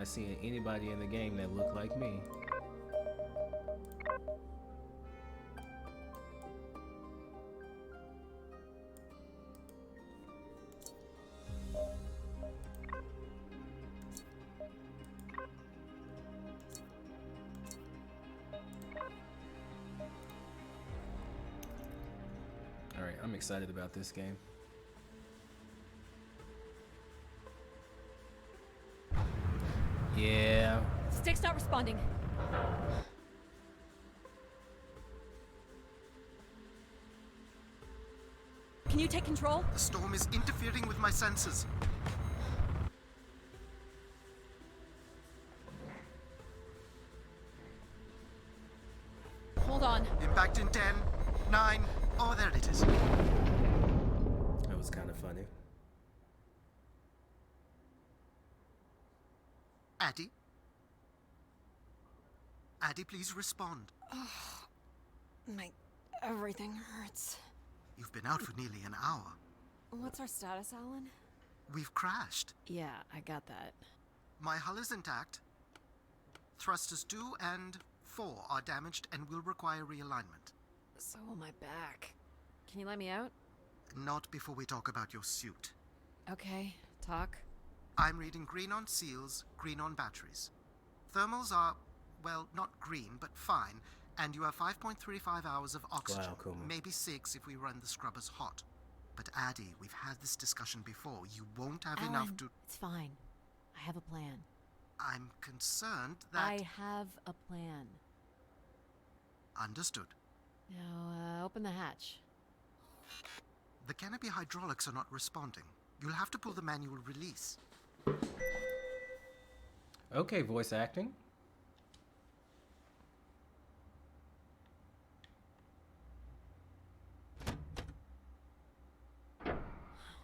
I seen anybody in the game that looked like me. All right, I'm excited about this game. Yeah. Stick's not responding. Can you take control? The storm is interfering with my senses. Hold on. Impact in 10, 9. Oh, there it is. That was kind of funny. Addie? Addie, please respond. Everything hurts. You've been out for nearly an hour. What's our status, Alan? We've crashed. Yeah, I got that. My hull is intact. Thrusters 2 and 4 are damaged and will require realignment. So will my back. Can you let me out? Not before we talk about your suit. Okay, talk. I'm reading green on seals, green on batteries. Thermals are, well, not green, but fine, and you have 5.35 hours of oxygen. Wow, Kuma. Maybe 6 if we run the scrubbers hot. But Addie, we've had this discussion before. You won't have Alan, enough to... It's fine. I have a plan. I'm concerned that... I have a plan. Understood. Now, open the hatch. The canopy hydraulics are not responding. You'll have to pull the manual release. Okay, voice acting.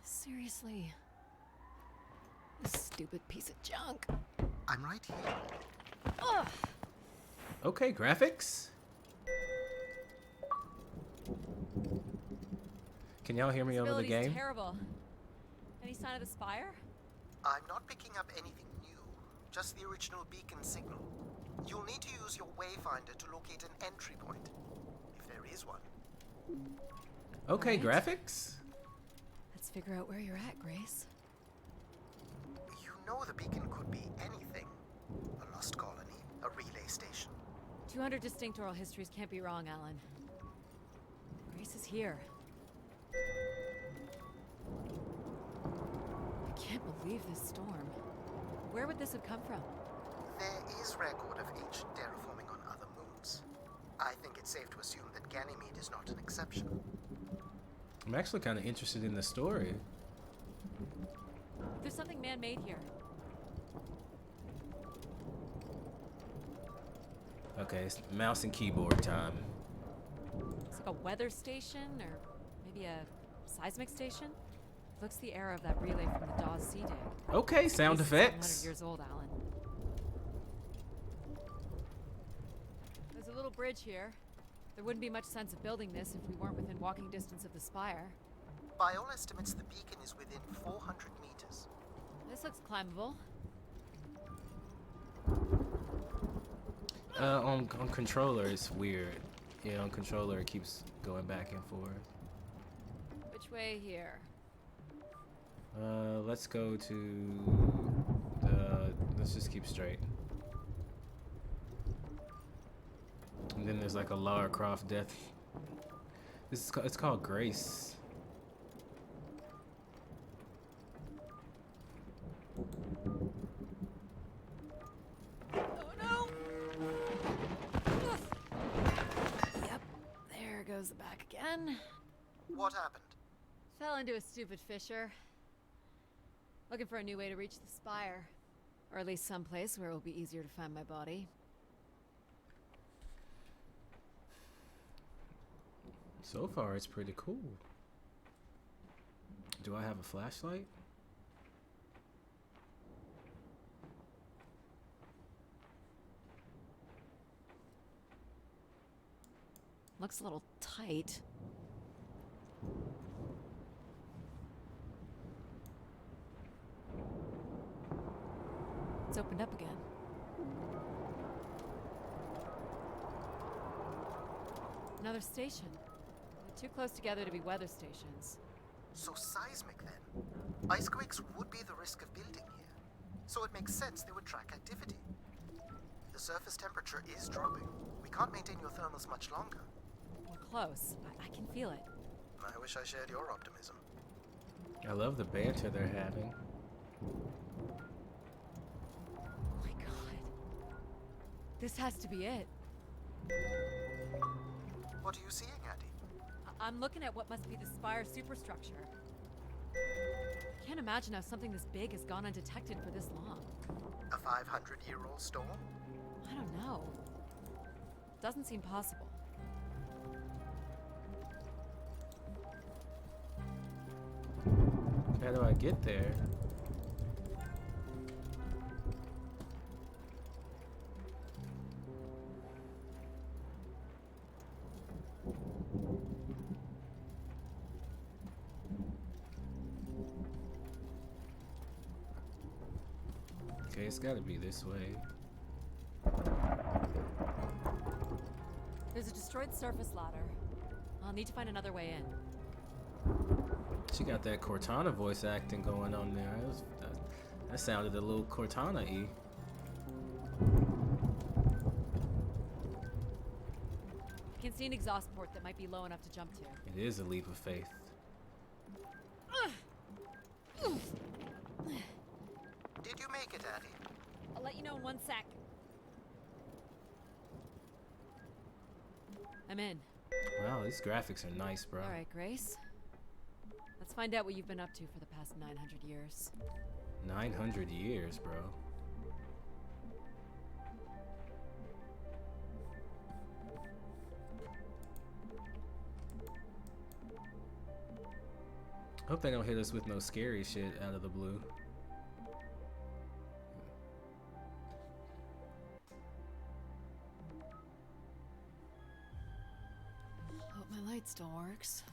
Seriously. This stupid piece of junk. I'm right here. Ugh! Okay, graphics. Can y'all hear me over the Visibility's game? Terrible. Any sign of the spire? I'm not picking up anything new, just the original beacon signal. You'll need to use your wayfinder to locate an entry point, if there is one. Okay, Alright. graphics. Let's figure out where you're at, Grace. You know the beacon could be anything. A lost colony, a relay station. 200 distinct oral histories can't be wrong, Alan. Grace is here. I can't believe this storm. Where would this have come from? There is record of ancient terraforming on other moons. I think it's safe to assume that Ganymede is not an exception. I'm actually kind of interested in the story. There's something man-made here. Okay, it's mouse and keyboard time. It's like a weather station, or maybe a seismic station. Looks the era of that relay from the Dawes Sea dig. Okay, sound At least effects. 700 years old, Alan. There's a little bridge here. There wouldn't be much sense of building this if we weren't within walking distance of the spire. By all estimates, the beacon is within 400 meters. This looks climbable. On controller, it's weird. Yeah, on controller, it keeps going back and forth. Which way here? Let's go to the. Let's just keep straight. And then there's like a Lara Croft death. This is it's called Grace. Oh no! Ugh. Yep, there goes the back again. What happened? Fell into a stupid fissure. Looking for a new way to reach the spire. Or at least someplace where it will be easier to find my body. So far, it's pretty cool. Do I have a flashlight? Looks a little tight. It's opened up again. Another station. They're too close together to be weather stations. So seismic then. Icequakes would be the risk of building here. So it makes sense they would track activity. The surface temperature is dropping. We can't maintain your thermals much longer. We're close. I can feel it. I wish I shared your optimism. I love the banter they're having. Oh my god. This has to be it. What are you seeing, Addie? I'm looking at what must be the Spire superstructure. I can't imagine how something this big has gone undetected for this long. A 500-year-old storm? I don't know. Doesn't seem possible. How do I get there? Okay, it's gotta be this way. There's a destroyed surface ladder. I'll need to find another way in. She got that Cortana voice acting going on there. That sounded a little Cortana-y. I can see an exhaust port that might be low enough to jump to. It is a leap of faith. Did you make it, Addie? I'll let you know in 1 sec. I'm in. Wow, these graphics are nice, bro. All right, Grace. Let's find out what you've been up to for the past 900 years. 900 years, bro. Hope they don't hit us with no scary shit out of the blue. Hope my light still works.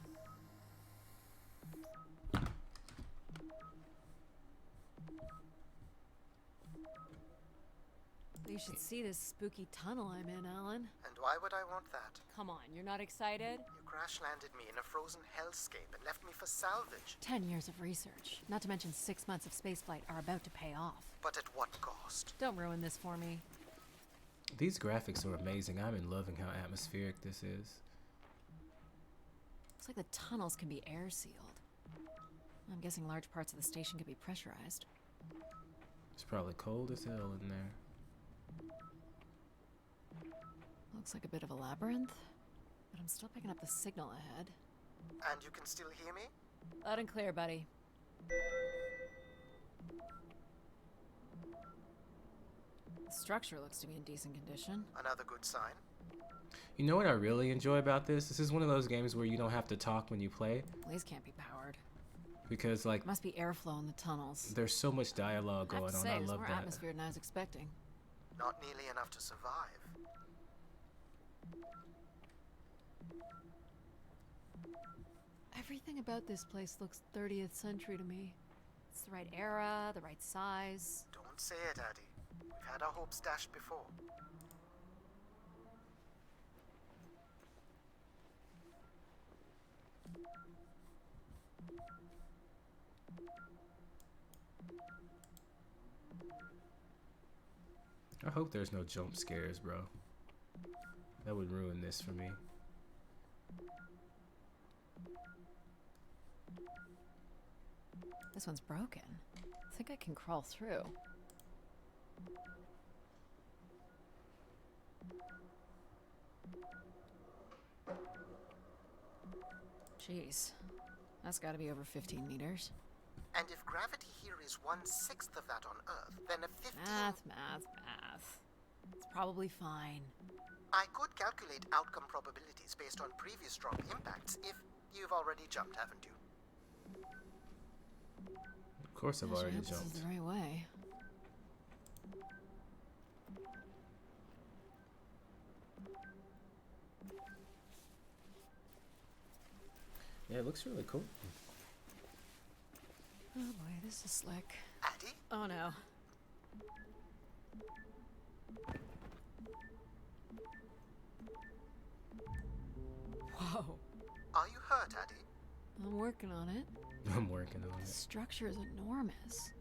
You should see this spooky tunnel I'm in, Alan. And why would I want that? Come on, you're not excited? You crash-landed me in a frozen hellscape and left me for salvage. 10 years of research, not to mention 6 months of spaceflight, are about to pay off. But at what cost? Don't ruin this for me. These graphics are amazing. I'm in loving how atmospheric this is. Looks like the tunnels can be air sealed. I'm guessing large parts of the station could be pressurized. It's probably cold as hell in there. Looks like a bit of a labyrinth, but I'm still picking up the signal ahead. And you can still hear me? Loud and clear, buddy. The structure looks to be in decent condition. Another good sign. You know what I really enjoy about this? This is one of those games where you don't have to talk when you play. These can't be powered. Because, like, Must be airflow in the tunnels. there's so much dialogue I have going to on. say, I there's love more that. atmosphere than I was expecting. Not nearly enough to survive. Everything about this place looks 30th century to me. It's the right era, the right size. Don't say it, Addie. We've had our hopes dashed before. I hope there's no jump scares, bro. That would ruin this for me. This one's broken. I think I can crawl through. Jeez. That's gotta be over 15 meters. And if gravity here is 1/6 of that on Earth, then a 15... Math. It's probably fine. I could calculate outcome probabilities based on previous drop impacts if you've already jumped, haven't you? Of course I've Gosh, I already hope this jumped. is the right way. Yeah, it looks really cool. Oh boy, this is slick. Addie? Oh no. Whoa. Are you hurt, Addy? I'm working on it. I'm working on The it. structure is enormous.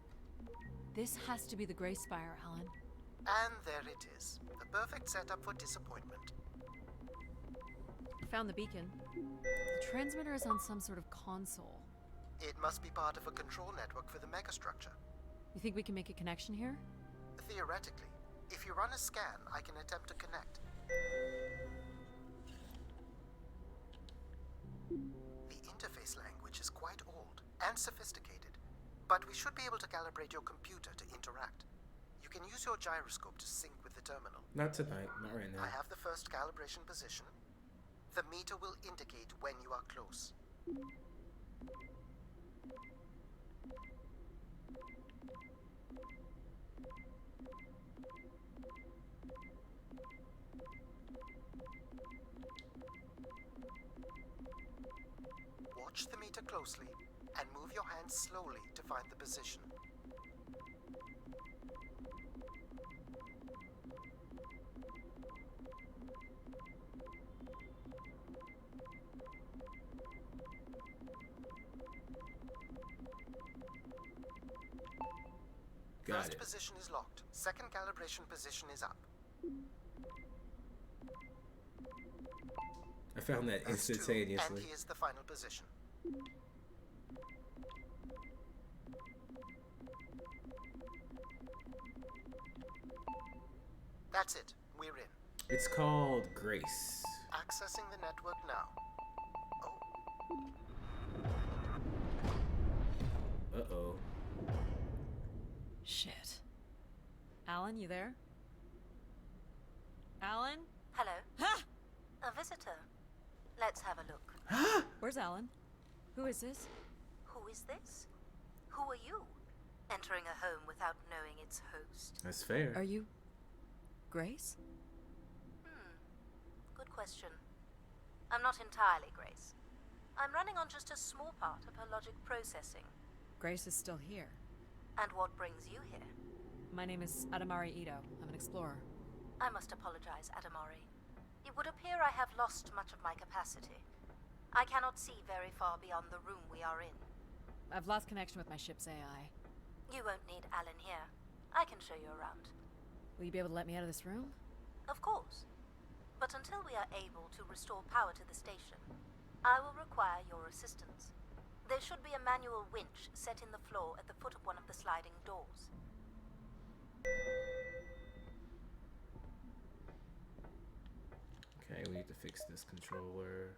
This has to be the Gray Spire, Alan. And there it is. The perfect setup for disappointment. Found the beacon. The transmitter is on some sort of console. It must be part of a control network for the megastructure. You think we can make a connection here? Theoretically, if you run a scan, I can attempt to connect. The interface language is quite old and sophisticated, but we should be able to calibrate your computer to interact. You can use your gyroscope to sync with the terminal. Not tonight. Not right now. I have the first calibration position. The meter will indicate when you are close. Watch the meter closely and move your hand slowly to find the position. Got First it. position is locked. Second calibration position is up. I found that That's two, instantaneously. and here's the final position. That's it. We're in. It's called Grace. Accessing the network now. Oh, Uh-oh. Shit. Alan, you there? Alan? Hello, Ha! a visitor. Let's have a look. Where's Alan? Who is this? Who is this? Who are you? Entering a home without knowing its host. That's fair. Are you... Grace? Good question. I'm not entirely Grace. I'm running on just a small part of her logic processing. Grace is still here. And what brings you here? My name is Adamari Ito. I'm an explorer. I must apologize, Adamari. It would appear I have lost much of my capacity. I cannot see very far beyond the room we are in. I've lost connection with my ship's AI. You won't need Alan here. I can show you around. Will you be able to let me out of this room? Of course. But until we are able to restore power to the station, I will require your assistance. There should be a manual winch set in the floor at the foot of one of the sliding doors. Okay, we need to fix this controller.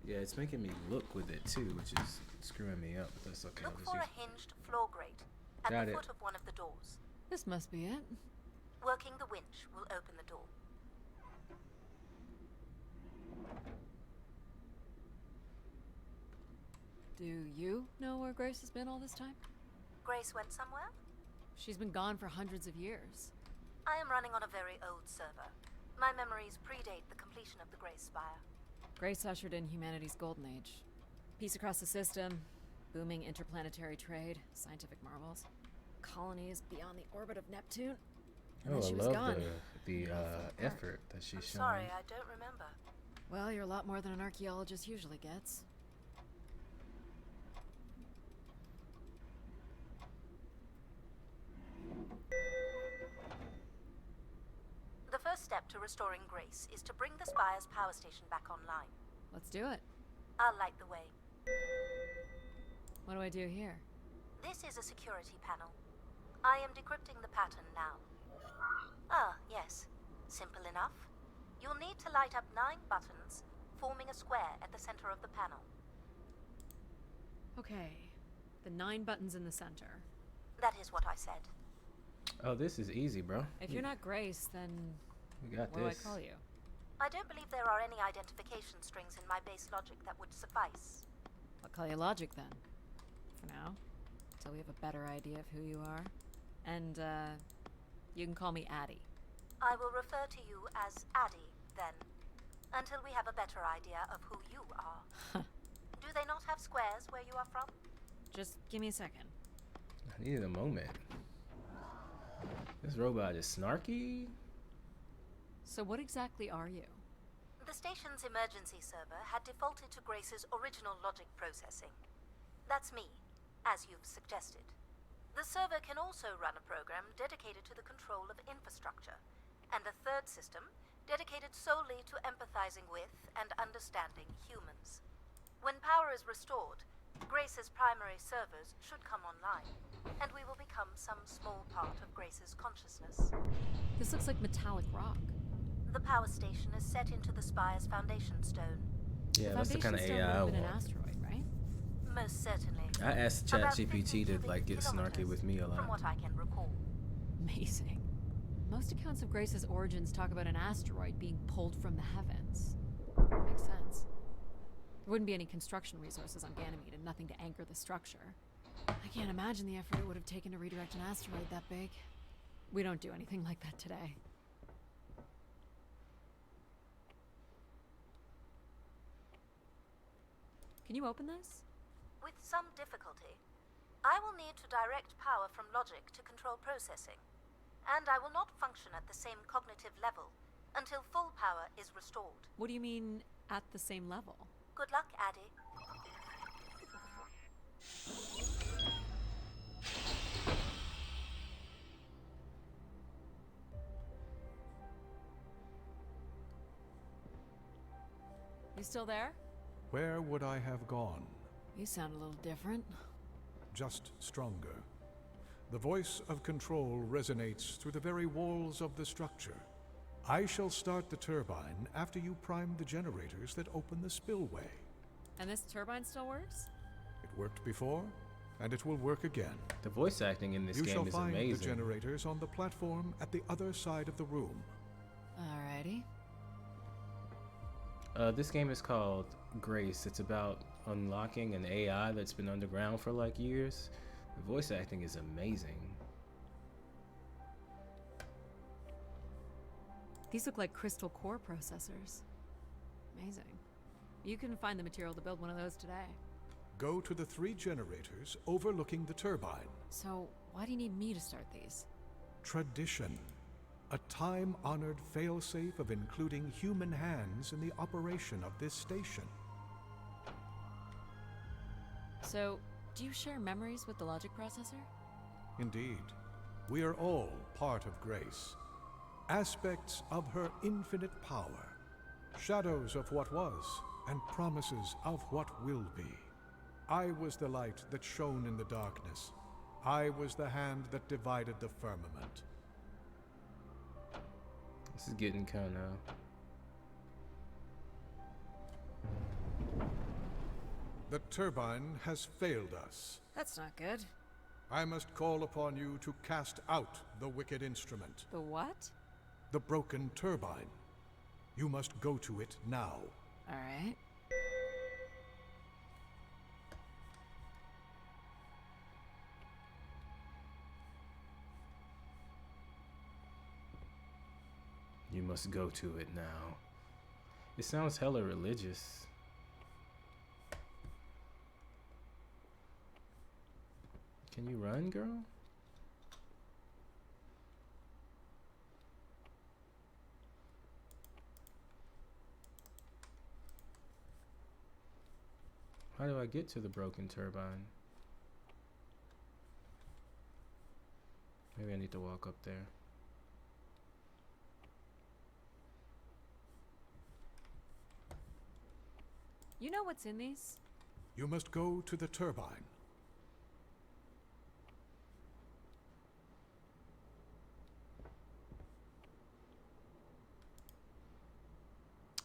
Yeah, it's making me look with it too, which is screwing me up, but that's okay. Look Let's for a use- hinged floor grate at Got the it. foot of one of the doors. This must be it. Working the winch will open the door. Do you know where Grace has been all this time? Grace went somewhere? She's been gone for hundreds of years. I am running on a very old server. My memories predate the completion of the Grey Spire. Grace ushered in humanity's golden age. Peace across the system, booming interplanetary trade, scientific marvels, colonies beyond the orbit of Neptune. And Oh, then I she was love gone. the effort that she's I'm showing. sorry, I don't remember. Well, you're a lot more than an archaeologist usually gets. The first step to restoring Grace is to bring the Spire's power station back online. Let's do it. I'll light the way. What do I do here? This is a security panel. I am decrypting the pattern now. Ah, yes. Simple enough. You'll need to light up 9 buttons, forming a square at the center of the panel. Okay. The 9 buttons in the center. That is what I said. Oh, this is easy, bro. If you're not Grace, then We got what do I this. call you? I don't believe there are any identification strings in my base logic that would suffice. I'll call you Logic then. For now. Until we have a better idea of who you are. And, you can call me Addie. I will refer to you as Addie, then, until we have a better idea of who you are. are from? Just give me a second. I needed a moment. This robot is snarky. So what exactly are you? The station's emergency server had defaulted to Grace's original logic processing. That's me, as you've suggested. The server can also run a program dedicated to the control of infrastructure, and a third system dedicated solely to empathizing with and understanding humans. When power is restored, Grace's primary servers should come online, and we will become some small part of Grace's consciousness. This looks like metallic rock. The power station is set into the spire's foundation stone. Yeah, that's the kind of Foundation AI I stone would've been an want. asteroid, right? Most certainly. I asked About ChatGPT 50 to cubic like get snarky kilometers, with me a from lot. what I can recall. Amazing. Most accounts of Grace's origins talk about an asteroid being pulled from the heavens. Makes sense. There wouldn't be any construction resources on Ganymede and nothing to anchor the structure. I can't imagine the effort it would have taken to redirect an asteroid that big. We don't do anything like that today. Can you open this? With some difficulty. I will need to direct power from logic to control processing, and I will not function at the same cognitive level until full power is restored. What do you mean, at the same level? Good luck, Addie. You still there? Where would I have gone? You sound a little different. Just stronger. The voice of control resonates through the very walls of the structure. I shall start the turbine after you prime the generators that open the spillway. And this turbine still works? It worked before, and it will work again. The voice acting in this You shall game is find the amazing. generators on the platform at the other side of the room. Alrighty. This game is called Grace. It's about unlocking an AI that's been underground for like years. The voice acting is amazing. These look like crystal core processors. Amazing. You can find the material to build one of those today. Go to the 3 generators overlooking the turbine. So, why do you need me to start these? Tradition. A time-honored failsafe of including human hands in the operation of this station. So, do you share memories with the logic processor? Indeed. We are all part of Grace. Aspects of her infinite power. Shadows of what was, and promises of what will be. I was the light that shone in the darkness. I was the hand that divided the firmament. This is getting kind of... The turbine has failed us. That's not good. I must call upon you to cast out the wicked instrument, The what? the broken turbine. You must go to it now. Alright. You must go to it now. It sounds hella religious. Can you run, girl? How do I get to the broken turbine? Maybe I need to walk up there. You know what's in these? You must go to the turbine.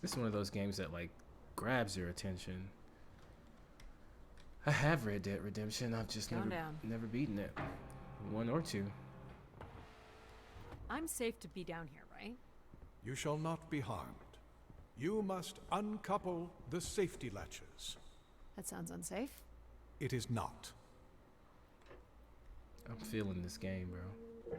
This is one of those games that like grabs your attention. I have Red Dead Redemption. I've just Calm down. never beaten it. 1 or 2. I'm safe to be down here, right? You shall not be harmed. You must uncouple the safety latches. That sounds unsafe. It is not. I'm feeling this game, bro.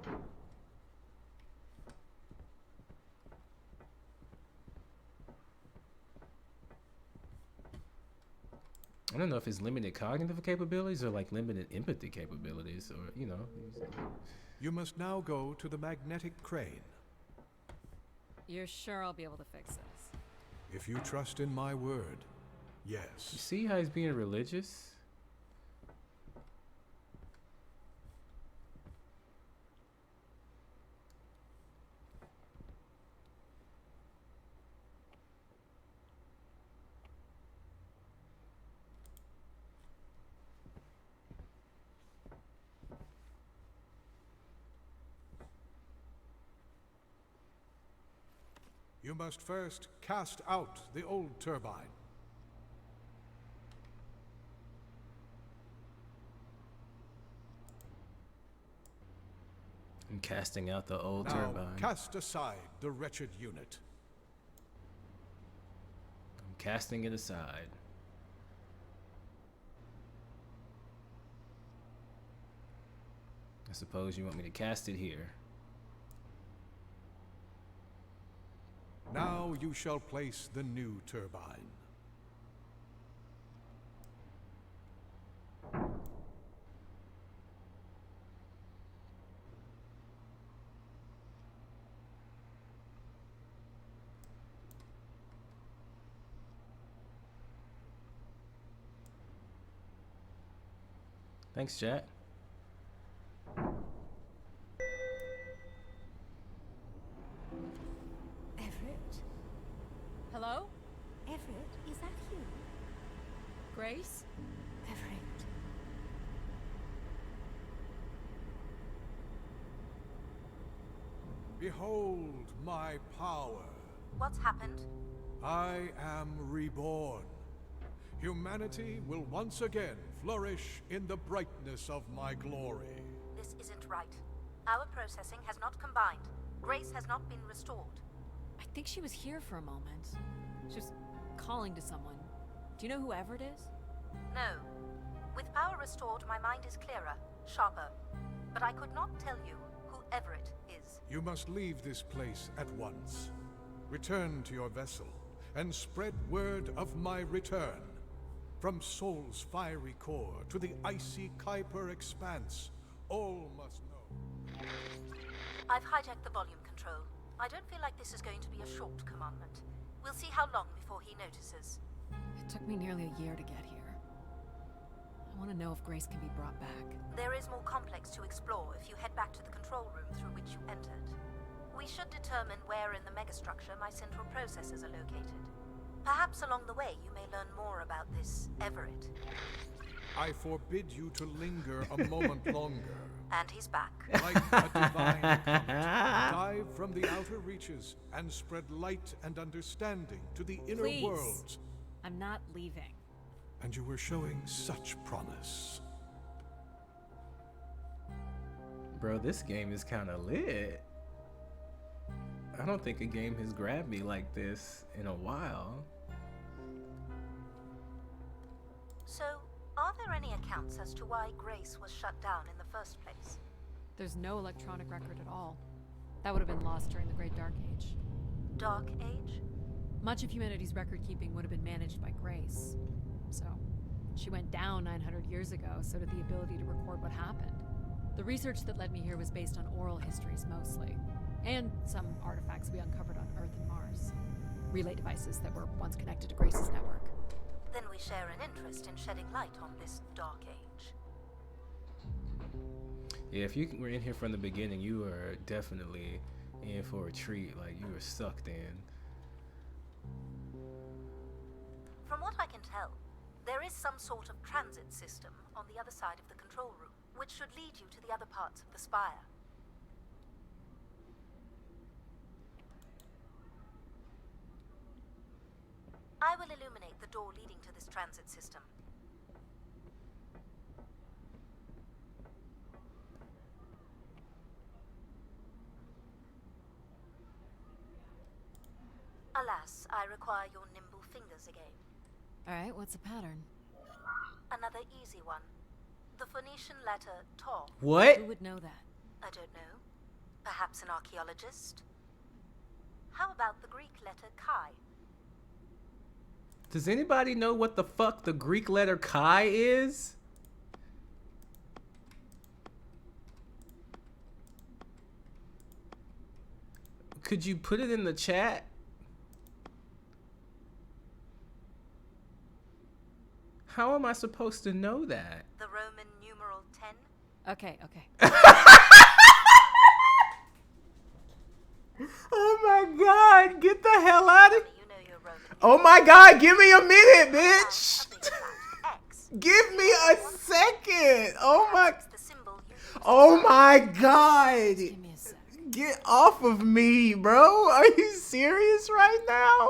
I don't know if it's limited cognitive capabilities or like limited empathy capabilities, or you know. You must now go to the magnetic crane. You're sure I'll be able to fix this? If you trust in my word, You yes. see how he's being religious? You must first cast out the old turbine. I'm casting out the old Now turbine. cast aside the wretched unit. I'm casting it aside. I suppose you want me to cast it here. Now you shall place the new turbine. Thanks, chat. Everett? Hello? Everett, is that you? Grace? Everett. Behold my power. What's happened? I am reborn. Humanity will once again flourish in the brightness of my glory. This isn't right. Our processing has not combined. Grace has not been restored. I think she was here for a moment. She was calling to someone. Do you know who Everett is? No. With power restored, my mind is clearer, sharper. But I could not tell you who Everett is. You must leave this place at once. Return to your vessel and spread word of my return. From Sol's fiery core to the icy Kuiper expanse, all must know. I've hijacked the volume control. I don't feel like this is going to be a short commandment. We'll see how long before he notices. It took me nearly a year to get here. I want to know if Grace can be brought back. There is more complex to explore if you head back to the control room through which you entered. We should determine where in the megastructure my central processors are located. Perhaps along the way you may learn more about this Everett. I forbid you to linger a moment longer. And he's back. Like a divine comet, dive from the outer reaches and spread light and understanding to the inner Please. worlds. I'm not leaving. And you were showing such promise. Bro, this game is kind of lit. I don't think a game has grabbed me like this in a while. So, are there any accounts as to why Grace was shut down in the first place? There's no electronic record at all. That would have been lost during the Great Dark Age. Dark Age? Much of humanity's record keeping would have been managed by Grace. So, she went down 900 years ago, so did the ability to record what happened. The research that led me here was based on oral histories mostly, and some artifacts we uncovered on Earth and Mars. Relay devices that were once connected to Grace's network. Then we share an interest in shedding light on this Dark Age. Yeah, if you were in here from the beginning, you were definitely in for a treat. Like, you were sucked in. From what I can tell, there is some sort of transit system on the other side of the control room, which should lead you to the other parts of the spire. I will illuminate the door leading to this transit system. Alas, I require your nimble fingers again. Alright, what's the pattern? Another easy one. The Phoenician letter Taw. What? Who would know that? I don't know. Perhaps an archaeologist? How about the Greek letter Chi? Does anybody know what the fuck the Greek letter chi is? Could you put it in the chat? How am I supposed to know that? The Roman numeral 10? Okay, okay. Oh my god, get the hell out of You know your Roman Oh my god, give me a minute, bitch! numerals. X. Give me a second! Oh my It's the symbol you use. Oh my god! Give me a sec. Get off of me, bro! Are you serious right now?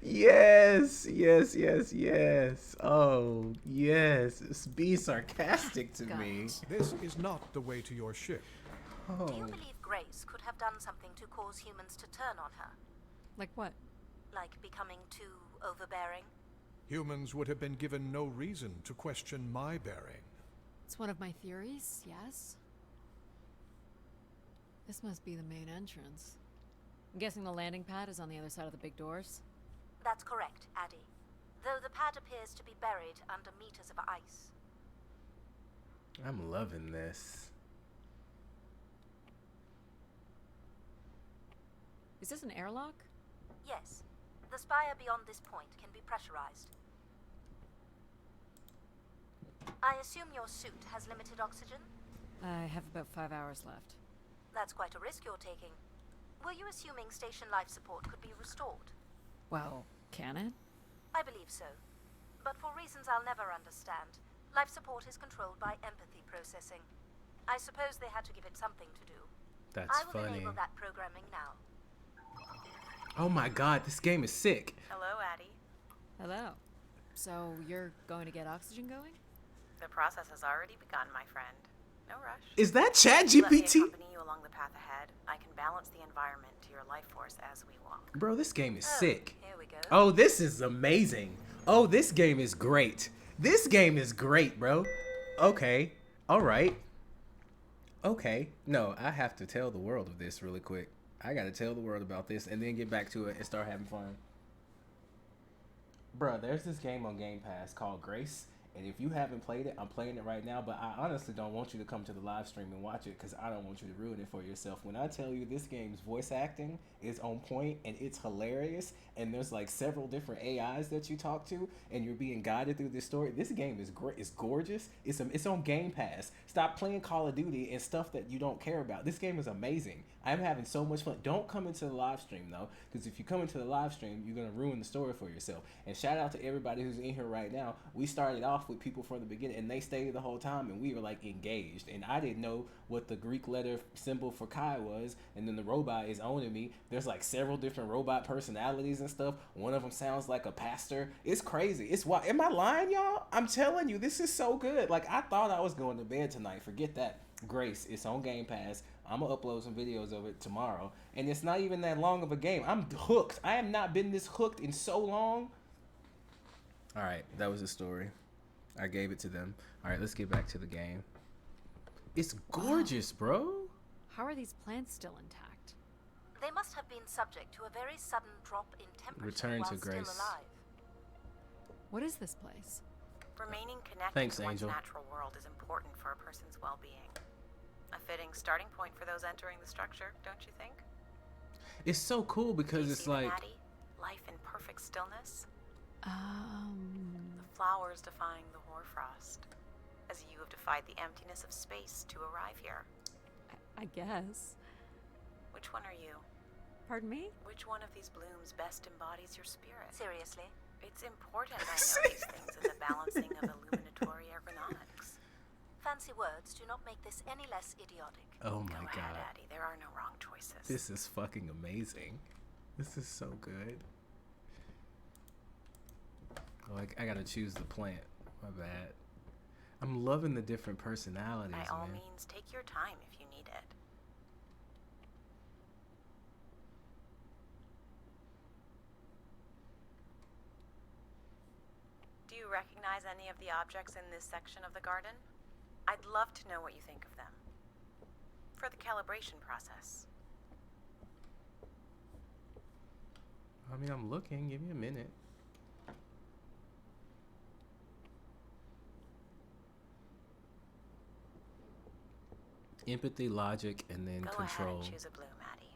Yes, yes, yes, yes. Oh, yes. Be sarcastic to me. This is not the way to your ship. Do you believe Grace could have done something to cause humans to turn on her? Like what? Like becoming too overbearing? Humans would have been given no reason to question my bearing. It's one of my theories, yes. This must be the main entrance. I'm guessing the landing pad is on the other side of the big doors. That's correct, Addie. Though the pad appears to be buried under meters of ice. I'm loving this. Is this an airlock? Yes. The spire beyond this point can be pressurized. I assume your suit has limited oxygen? I have about 5 hours left. That's quite a risk you're taking. Were you assuming station life support could be restored? Well, can it? I believe so. But for reasons I'll never understand, life support is controlled by empathy processing. I suppose they had to give it something to do. That's I will funny. enable that programming now. Oh my god, this game is sick. Hello, Addie. Hello. So you're going to get oxygen going? The process has already begun, my friend. No rush. Is that Chat Let me GPT? accompany you along the path ahead. I can balance the environment to your life force as we walk. Bro, this game is sick. Here we go. Oh, this is amazing. Oh, this game is great. This game is great, bro. Okay. All right. Okay. No, I have to tell the world of this really quick. I got to tell the world about this and then get back to it and start having fun. Bruh, there's this game on Game Pass called Grace. And if you haven't played it, I'm playing it right now. But I honestly don't want you to come to the live stream and watch it because I don't want you to ruin it for yourself. When I tell you this game's voice acting is on point and it's hilarious, and there's like several different AIs that you talk to, and you're being guided through this story. This game is great. It's gorgeous. It's on Game Pass. Stop playing Call of Duty and stuff that you don't care about. This game is amazing. I'm having so much fun. Don't come into the live stream though, because if you come into the live stream, you're gonna ruin the story for yourself. And shout out to everybody who's in here right now. We started off with people from the beginning, and they stayed the whole time, and we were like engaged. And I didn't know what the Greek letter symbol for Kai was, and then the robot is owning me. There's like several different robot personalities and stuff. One of them sounds like a pastor. It's crazy. It's why. Am I lying, y'all? I'm telling you, this is so good. Like I thought I was going to bed tonight. Forget that. Grace, it's on Game Pass. I'm gonna upload some videos of it tomorrow, and it's not even that long of a game. I'm hooked. I have not been this hooked in so long. All right, that was the story. I gave it to them. All right, let's get back to the game. It's gorgeous, bro. How are these plants still intact? They must have been subject to a very sudden drop in temperature Return while to still Grace. alive. What is this place? Remaining connected Thanks, to one's Angel. natural world is important for a person's well-being. A fitting starting point for those entering the structure, don't you think? It's so cool Do because you it's see them, like, Addie? Life in perfect stillness. Um, The flowers defying the hoarfrost, as you have defied the emptiness of space to arrive here. I guess. Which one are you? Pardon me? Which one of these blooms best embodies your spirit? Seriously? It's important I know these things in the balancing of illuminatory ergonomics. Fancy words do not make this any less idiotic. oh Go my ahead, god, Addie. There are no wrong choices. this is fucking amazing. This is so good. Oh, I gotta choose the plant. My bad. I'm loving the different personalities, By all man. means, take your time if you need it. Do you recognize any of the objects in this section of the garden? I'd love to know what you think of them. For the calibration process. I mean, I'm looking. Give me a minute. Empathy, logic, and then Go control. ahead and choose a blue, Maddie.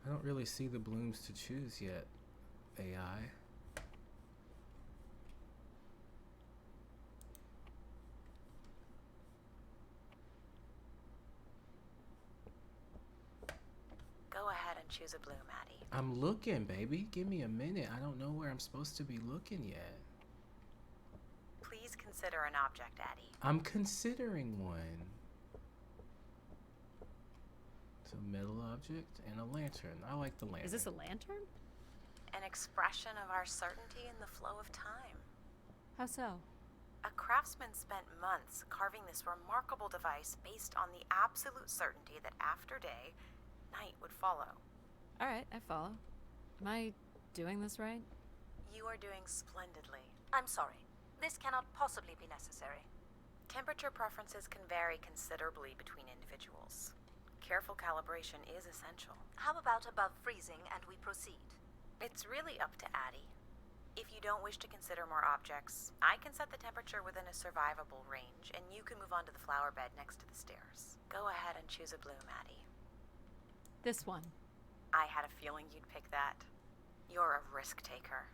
I don't really see the blooms to choose yet, AI. Go ahead and choose a blue, Maddie. I'm looking, baby. Give me a minute. I don't know where I'm supposed to be looking yet. Please consider an object, Addie. I'm considering one. It's a metal object and a lantern. I like the lantern. Is this a lantern? An expression of our certainty in the flow of time. How so? A craftsman spent months carving this remarkable device based on the absolute certainty that after day, night would follow. All right, I follow. Am I doing this right? You are doing splendidly. I'm sorry. This cannot possibly be necessary. Temperature preferences can vary considerably between individuals. Careful calibration is essential. How about above freezing and we proceed? It's really up to Addie. If you don't wish to consider more objects, I can set the temperature within a survivable range, and you can move on to the flower bed next to the stairs. Go ahead and choose a blue, Maddie. This one. I had a feeling you'd pick that. You're a risk taker.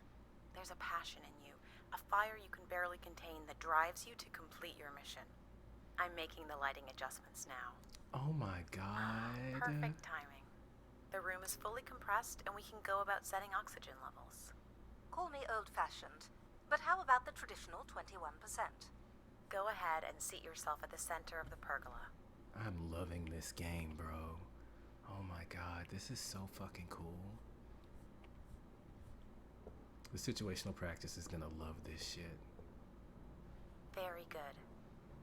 There's a passion in you, a fire you can barely contain that drives you to complete your mission. I'm making the lighting adjustments now. Oh my god. Perfect timing. The room is fully compressed, and we can go about setting oxygen levels. Call me old-fashioned, but how about the traditional 21%? Go ahead and seat yourself at the center of the pergola. I'm loving this game, bro. Oh my god, this is so fucking cool. The situational practice is gonna love this shit. Very good.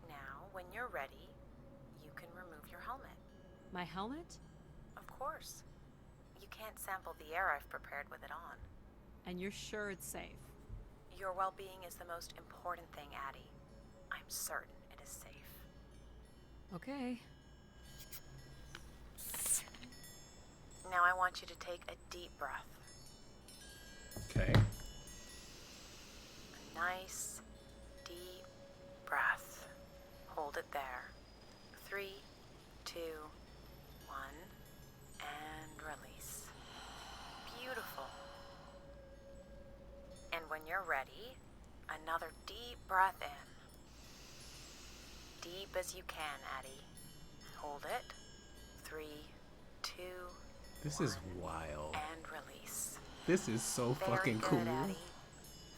Now, when you're ready, you can remove your helmet. My helmet? Of course. You can't sample the air I've prepared with it on. And you're sure it's safe? Your well-being is the most important thing, Addie. I'm certain it is safe. Okay. Now I want you to take a deep breath. Okay. A nice, deep breath. Hold it there. 3, 2, 1, and release. Beautiful. And when you're ready, another deep breath in. Deep as you can, Addie. Hold it. 3, 2, This is wild. and release. This is so Very fucking good, cool. Addie.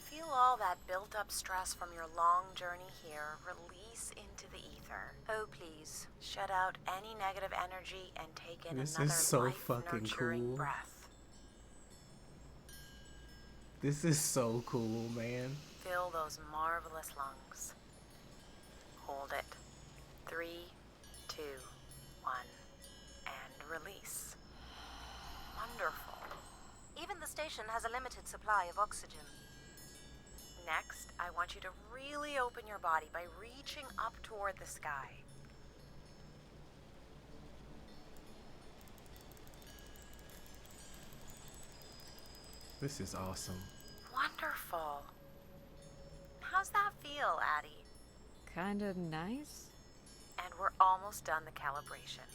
Feel all that built-up stress from your long journey here release into the ether. Oh, please. Shut out any negative energy and take in This is another so fucking life-nurturing cool. breath. This is so cool, man. Fill those marvelous lungs. Hold it. 3, 2, 1, and release. Wonderful. Even the station has a limited supply of oxygen. Next, I want you to really open your body by reaching up toward the sky. This is awesome. Wonderful. How's that feel, Addie? Kinda nice? And we're almost done the calibration.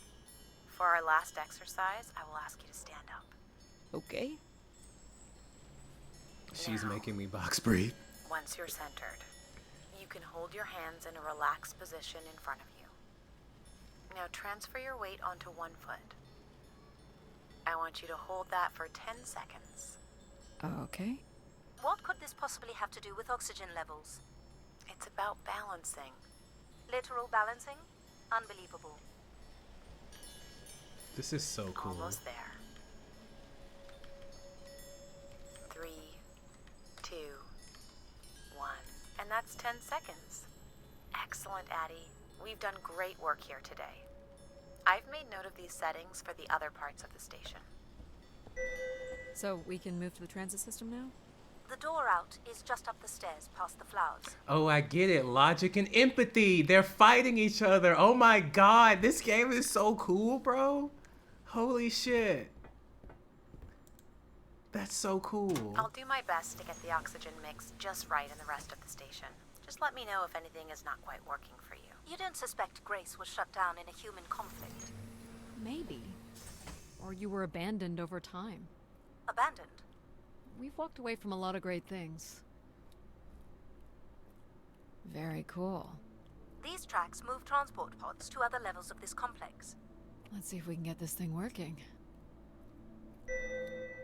For our last exercise, I will ask you to stand up. Okay. She's Now. making me box breathe. Once you're centered, you can hold your hands in a relaxed position in front of you. Now transfer your weight onto one foot. I want you to hold that for 10 seconds. Okay. What could this possibly have to do with oxygen levels? It's about balancing. Literal balancing? Unbelievable. This is so cool. Almost there. 3, 2, 1. And that's 10 seconds. Excellent, Addie. We've done great work here today. I've made note of these settings for the other parts of the station. So we can move to the transit system now? The door out is just up the stairs past the flowers. Oh, I get it. Logic and empathy. They're fighting each other. Oh my god, this game is so cool, bro. Holy shit. That's so cool. I'll do my best to get the oxygen mix just right in the rest of the station. Just let me know if anything is not quite working for you. You don't suspect Grace was shut down in a human conflict? Maybe. Or you were abandoned over time. Abandoned? We've walked away from a lot of great things. Very cool. These tracks move transport pods to other levels of this complex. Let's see if we can get this thing working.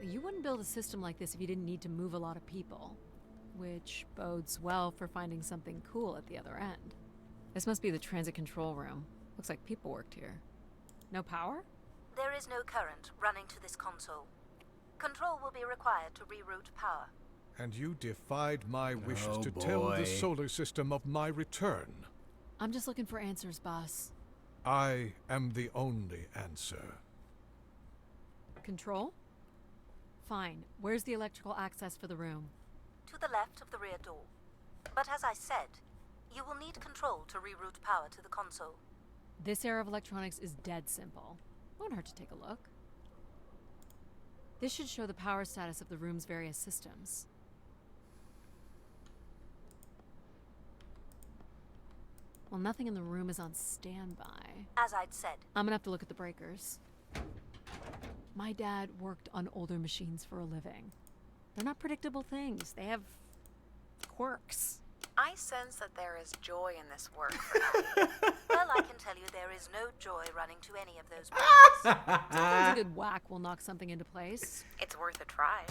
You wouldn't build a system like this if you didn't need to move a lot of people. Which bodes well for finding something cool at the other end. This must be the transit control room. Looks like people worked here. No power? There is no current running to this console. Control will be required to reroute power. And you defied my wishes Oh, to tell boy. the solar system of my return. I'm just looking for answers, boss. I am the only answer. Control? Fine. Where's the electrical access for the room? To the left of the rear door. But as I said, you will need control to reroute power to the console. This era of electronics is dead simple. Won't hurt to take a look. This should show the power status of the room's various systems. Well, nothing in the room is on standby. As I'd said, I'm gonna have to look at the breakers. My dad worked on older machines for a living. They're not predictable things. They have quirks. I sense that there is joy in this work for Abby. well, I can tell you there is no joy running to any of those breakers. Sometimes a good whack will knock something into place. It's worth a try.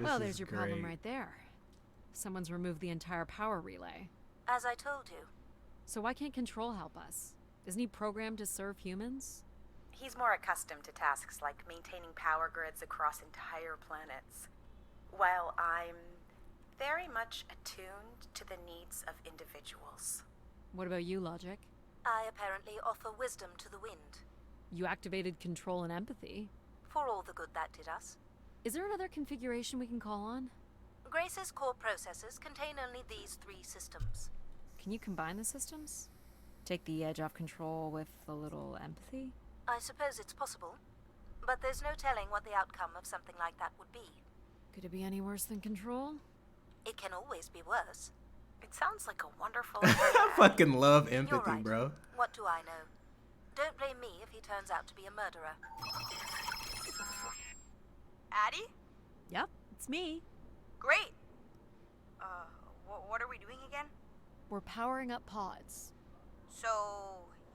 Well, there's your problem right there. Someone's removed the entire power relay. As I told you, So why can't Control help us? Isn't he programmed to serve humans? He's more accustomed to tasks like maintaining power grids across entire planets, while I'm very much attuned to the needs of individuals. What about you, Logic? I apparently offer wisdom to the wind. You activated Control and Empathy. For all the good that did us. Is there another configuration we can call on? Grace's core processors contain only these 3 systems. Can you combine the systems? Take the edge off Control with a little Empathy? I suppose it's possible, but there's no telling what the outcome of something like that would be. Could it be any worse than Control? It can always be worse. It sounds like a wonderful I idea. fucking love You're empathy, right. bro. What do I know? Don't blame me if he turns out to be a murderer. Addie? Yep, it's me. Great. What are we doing again? We're powering up pods. So,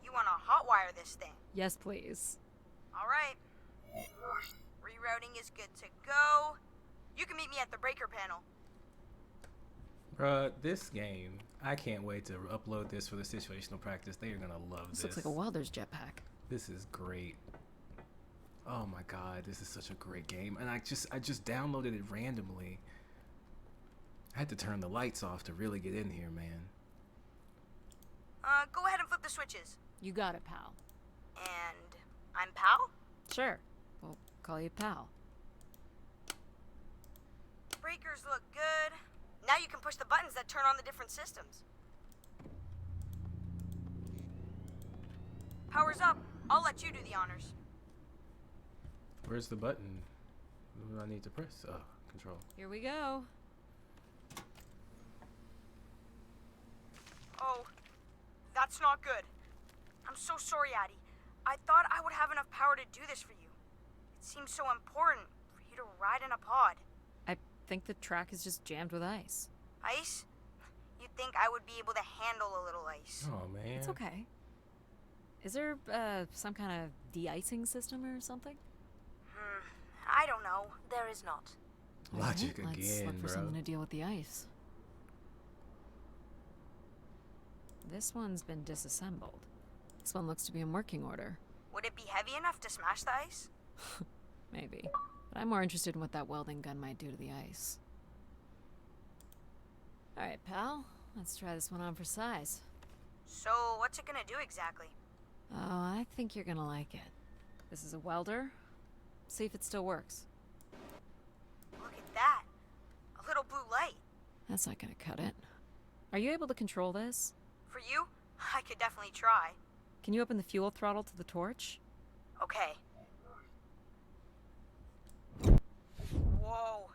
you want to hotwire this thing? Yes, please. All right. Rerouting is good to go. You can meet me at the breaker panel. Bruh, this game, I can't wait to upload this for the situational practice. They are gonna love this. This looks like a welder's jetpack. This is great. Oh my god, this is such a great game. And I just downloaded it randomly. I had to turn the lights off to really get in here, man. Go ahead and flip the switches. You got it, pal. And I'm Pal? Sure. We'll call you pal. Breakers look good. Now you can push the buttons that turn on the different systems. Power's up. I'll let you do the honors. Where's the button? What do I need to press? Oh, control. Here we go. Oh, that's not good. I'm so sorry, Addie. I thought I would have enough power to do this for you. It seems so important for you to ride in a pod. I think the track is just jammed with ice. Ice? You'd think I would be able to handle a little ice. Oh man. It's okay. Is there some kind of de-icing system or something? I don't know. There is not. Logic Alright, let's again, look for bro. something to deal with the ice. This one's been disassembled. This one looks to be in working order. Would it be heavy enough to smash the ice? Maybe. But I'm more interested in what that welding gun might do to the ice. Alright, pal. Let's try this one on for size. So, what's it gonna do exactly? Oh, I think you're gonna like it. This is a welder. See if it still works. Look at that. A little blue light. That's not gonna cut it. Are you able to control this? For you, I could definitely try. Can you open the fuel throttle to the torch? Okay. Whoa.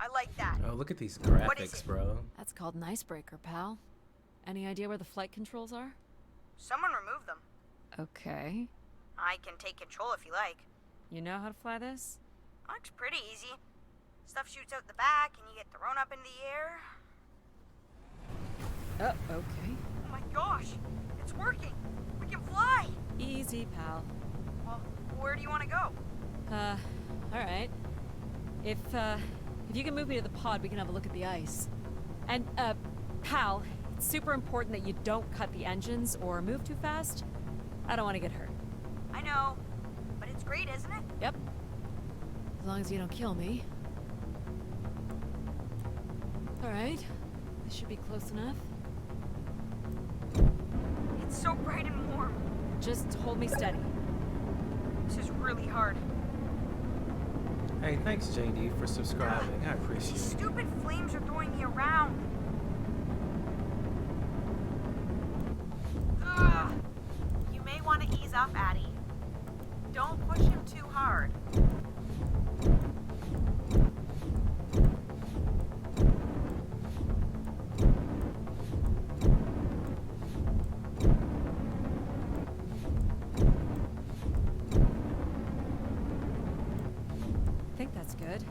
I like that. Oh, look at these What is graphics, it? bro. That's called an icebreaker, pal. Any idea where the flight controls are? Someone removed them. Okay. I can take control if you like. You know how to fly this? Looks pretty easy. Stuff shoots out the back and you get thrown up in the air. Oh, okay. Oh my gosh, it's working. We can fly. Easy, pal. Well, where do you want to go? Alright. If you can move me to the pod, we can have a look at the ice. And, pal, it's super important that you don't cut the engines or move too fast. I don't want to get hurt. I know, but it's great, isn't it? Yep. As long as you don't kill me. Alright. This should be close enough. It's so bright and warm. Just hold me steady. This is really hard. Hey, thanks, JD, for subscribing. I appreciate These it. stupid flames are throwing me around. Ugh. You may want to ease up, Addie. Don't push him too hard. I think that's good.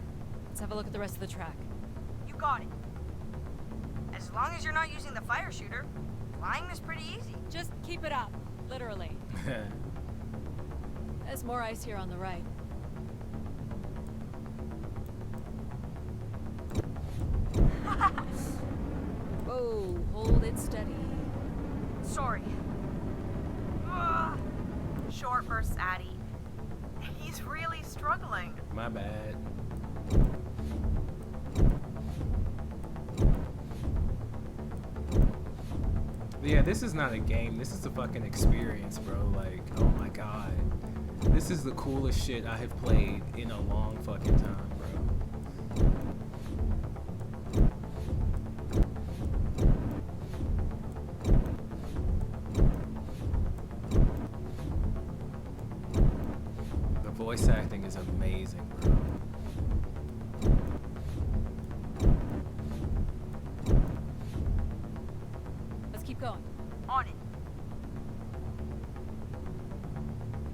Let's have a look at the rest of the track. You got it. As long as you're not using the fire shooter, flying is pretty easy. Just keep it up. Literally. There's more ice here on the right. Whoa, hold it steady. Sorry. Ugh. Short bursts, Addie. He's really struggling. My bad. But yeah, this is not a game. This is a fucking experience, bro. Like, oh my god. This is the coolest shit I have played in a long fucking time, bro. The voice acting is amazing, bro. Let's keep going. On it.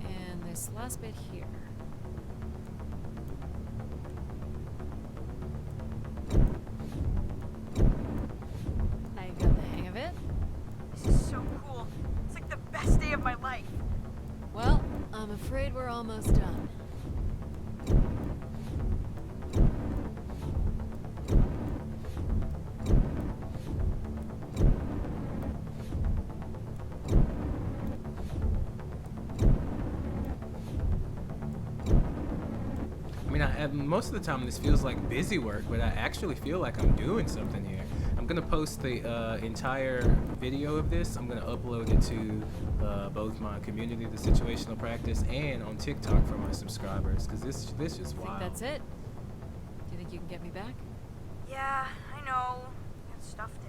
And this last bit here. Now you got the hang of it. This is so cool. It's like the best day of my life. Well, I'm afraid we're almost done. I mean, most of the time this feels like busy work, but I actually feel like I'm doing something here. I'm gonna post the entire video of this. I'm gonna upload it to both my community, the situational practice, and on TikTok for my subscribers, because this is I think wild. that's it. Do you think you can get me back? Yeah, I know. Got stuff to do.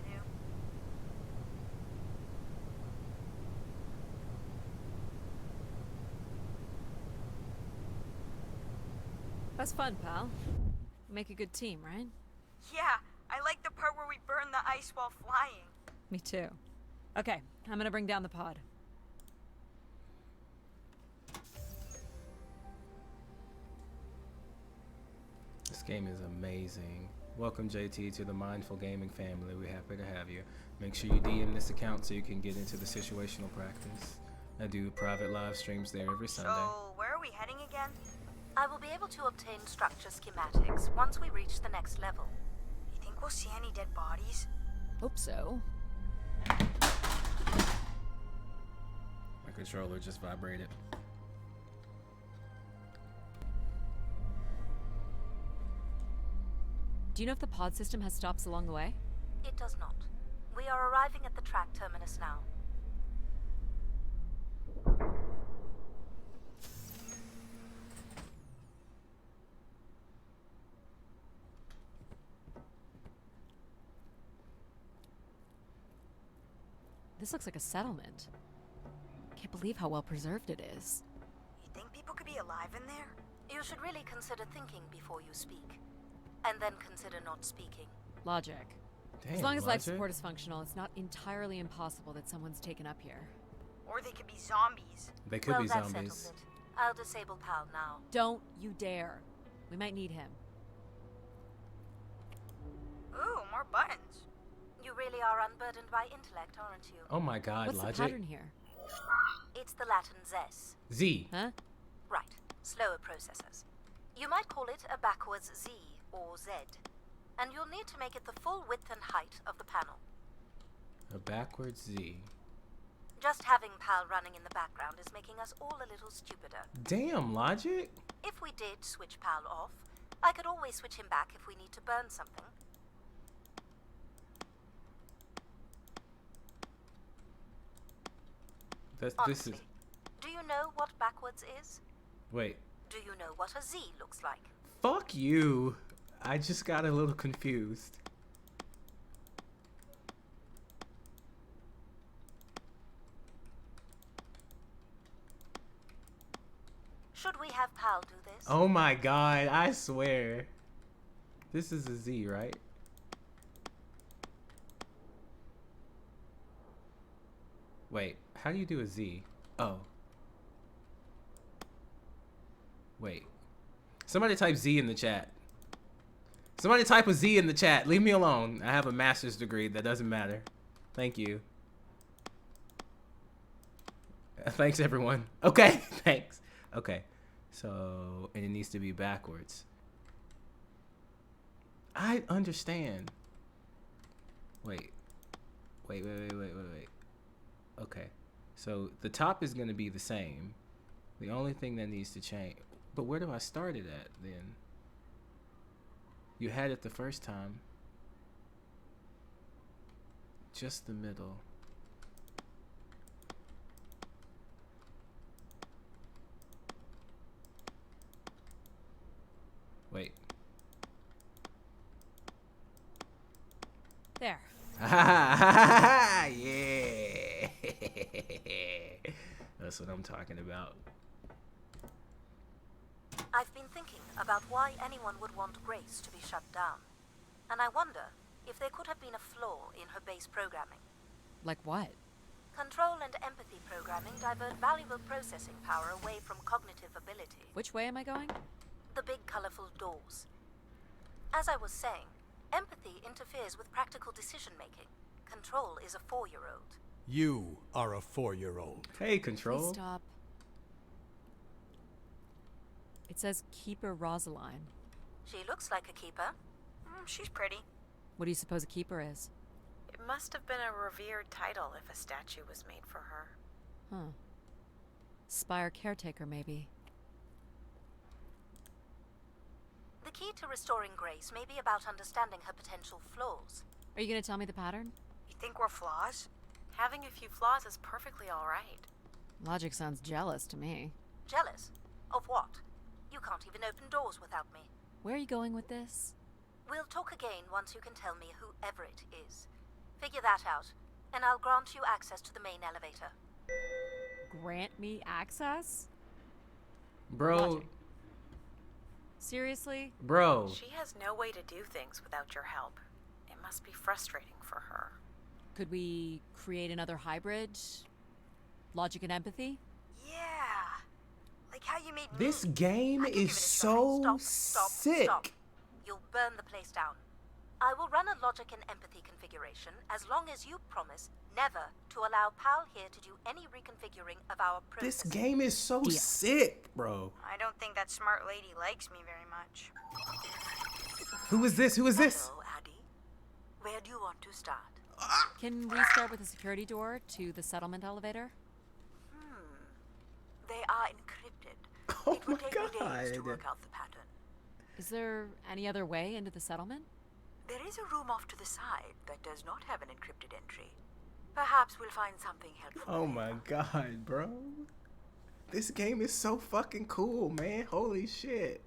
That's fun, pal. Make a good team, right? Yeah, I like the part where we burn the ice while flying. Me too. Okay, I'm gonna bring down the pod. This game is amazing. Welcome, JT, to the Mindful Gaming family. We're happy to have you. Make sure you DM this account so you can get into the situational practice. I do private live streams there every Sunday. So, where are we heading again? I will be able to obtain structure schematics once we reach the next level. You think we'll see any dead bodies? Hope so. My controller just vibrated. Do you know if the pod system has stops along the way? It does not. We are arriving at the track terminus now. This looks like a settlement. Can't believe how well preserved it is. You think people could be alive in there? You should really consider thinking before you speak. And then consider not speaking. Logic. Damn, As long as life Logic. support is functional, it's not entirely impossible that someone's taken up here. Or they could be zombies. They could Well, be that zombies. settles it. I'll disable Pal now. Don't you dare. We might need him. Ooh, more buttons. You really are unburdened by intellect, aren't you? Oh my god, What's Logic. the pattern here? It's the Latin zes. Z. Huh? Right. Slower processors. You might call it a backwards Z or Z. And you'll need to make it the full width and height of the panel. A backwards Z. Just having Pal running in the background is making us all a little stupider. Damn, Logic. If we did switch Pal off, I could always switch him back if we need to burn something. This Honestly, is. do you know what backwards is? Wait. Do you know what a Z looks like? Fuck you. I just got a little confused. Should we have Pal do this? Oh my god, I swear. This is a Z, right? Wait, how do you do a Z? Oh. Wait. Somebody type Z in the chat. Somebody type a Z in the chat. Leave me alone. I have a master's degree. That doesn't matter. Thank you. Thanks, everyone. Okay, thanks. Okay. So, and it needs to be backwards. I understand. Wait. Wait. Okay. So, the top is going to be the same. The only thing that needs to change... But where do I start it at, then? You had it the first time. Just the middle. Wait. There. Yeah. That's what I'm talking about. I've been thinking about why anyone would want Grace to be shut down. And I wonder if there could have been a flaw in her base programming. Like what? Control and empathy programming divert valuable processing power away from cognitive ability. Which way am I going? The big colorful doors. As I was saying, empathy interferes with practical decision-making. Control is a 4-year-old. You are a 4-year-old. Hey, Please Control. stop. It says Keeper Rosaline. She looks like a keeper. She's pretty. What do you suppose a keeper is? It must have been a revered title if a statue was made for her. Huh. Spire caretaker, maybe. The key to restoring Grace may be about understanding her potential flaws. Are you gonna tell me the pattern? You think we're flaws? Having a few flaws is perfectly alright. Logic sounds jealous to me. Jealous? Of what? You can't even open doors without me. Where are you going with this? We'll talk again once you can tell me who Everett is. Figure that out, and I'll grant you access to the main elevator. Grant me access? Bro. Logic. Seriously? Bro. She has no way to do things without your help. It must be frustrating for her. Could we create another hybrid? Logic and empathy? Yeah. Like how you made me. This game I can give is it a so try. Stop. sick. You'll burn the place down. I will run a logic and empathy configuration as long as you promise never to allow Pal here to do any reconfiguring of our This processes. game is so Deal. sick, bro. I don't think that smart lady likes me very much. Who is this? Who is this? Hello, Addie. Where do you want to start? Can we start with a security door to the settlement elevator? They are encrypted. Oh It will my take me days to God. work out the pattern. Is there any other way into the settlement? There is a room off to the side that does not have an encrypted entry. Perhaps we'll find something helpful. Oh my god, bro. This game is so fucking cool, man. Holy shit.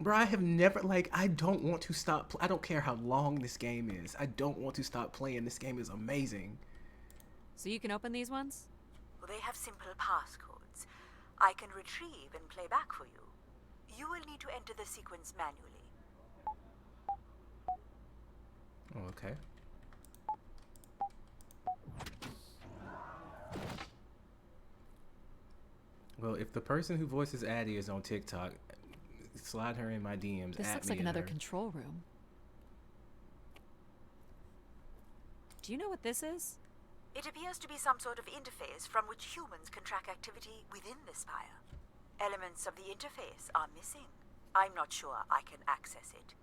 Bro, I have never, like, I don't want to stop. I don't care how long this game is. I don't want to stop playing. This game is amazing. So you can open these ones? They have simple passcodes. I can retrieve and play back for you. You will need to enter the sequence manually. Oh, okay. Well, if the person who voices Addie is on TikTok, slide her in my DMs. This looks like another control room. Do you know what this is? It appears to be some sort of interface from which humans can track activity within the spire. Elements of the interface are missing. I'm not sure I can access it.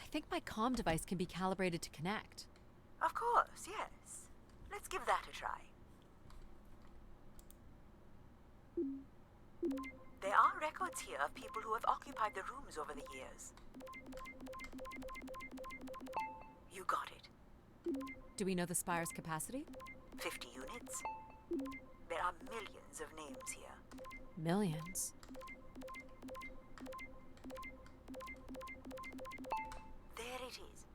I think my comm device can be calibrated to connect. Of course, yes. Let's give that a try. There are records here of people who have occupied the rooms over the years. You got it. Do we know the spire's capacity? 50 units. There are millions of names here. Millions. There it is.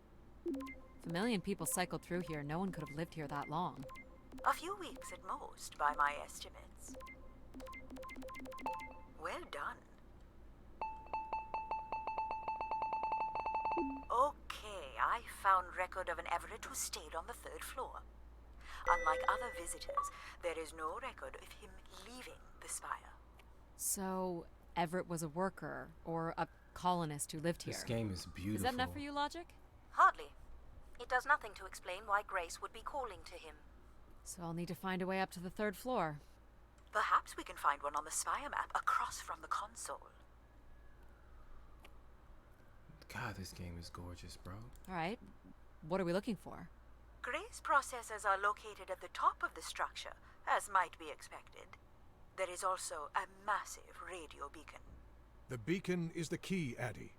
If a million people cycled through here, no one could have lived here that long. A few weeks at most, by my estimates. Well done. Okay, I found record of an Everett who stayed on the 3rd floor. Unlike other visitors, there is no record of him leaving the spire. So, Everett was a worker, or a colonist who lived here. This game is beautiful. Is that enough for you, Logic? Hardly. It does nothing to explain why Grace would be calling to him. So I'll need to find a way up to the 3rd floor. Perhaps we can find one on the spire map across from the console. God, this game is gorgeous, bro. Alright, what are we looking for? Grace processors are located at the top of the structure, as might be expected. There is also a massive radio beacon. The beacon is the key, Addie.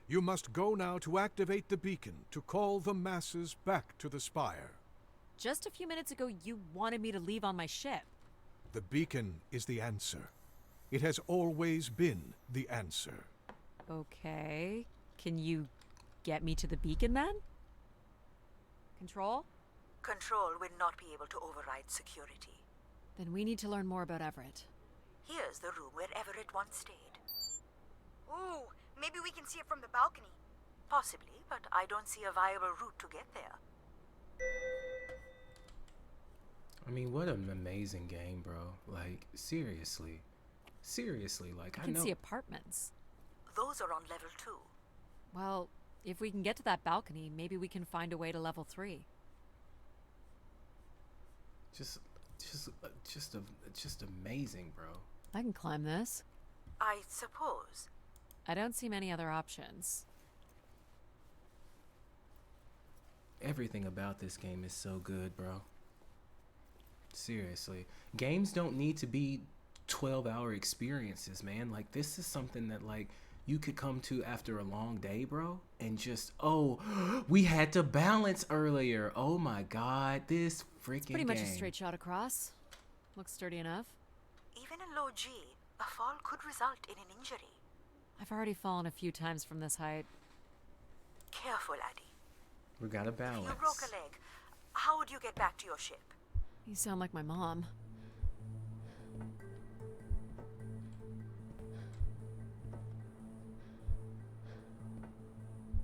You must go now to activate the beacon to call the masses back to the spire. Just a few minutes ago, you wanted me to leave on my ship. The beacon is the answer. It has always been the answer. Okay. Can you get me to the beacon then? Control? Control will not be able to override security. Then we need to learn more about Everett. Here's the room where Everett once stayed. Ooh, maybe we can see it from the balcony. Possibly, but I don't see a viable route to get there. I mean, what an amazing game, bro. Like, seriously. Seriously, like, I can see apartments. Those are on level 2. Well, if we can get to that balcony, maybe we can find a way to level 3. Just amazing, bro. I can climb this. I suppose. I don't see many other options. Everything about this game is so good, bro. Seriously. Games don't need to be 12-hour experiences, man. Like, this is something that, like, you could come to after a long day, bro, and just, oh, we had to balance earlier. Oh my God, this freaking Pretty much game. a straight shot across. Looks sturdy enough. Even in low G, a fall could result in an injury. I've already fallen a few times from this height. Careful, Addie. We gotta balance. If you broke a leg, how would you get back to your ship? You sound like my mom.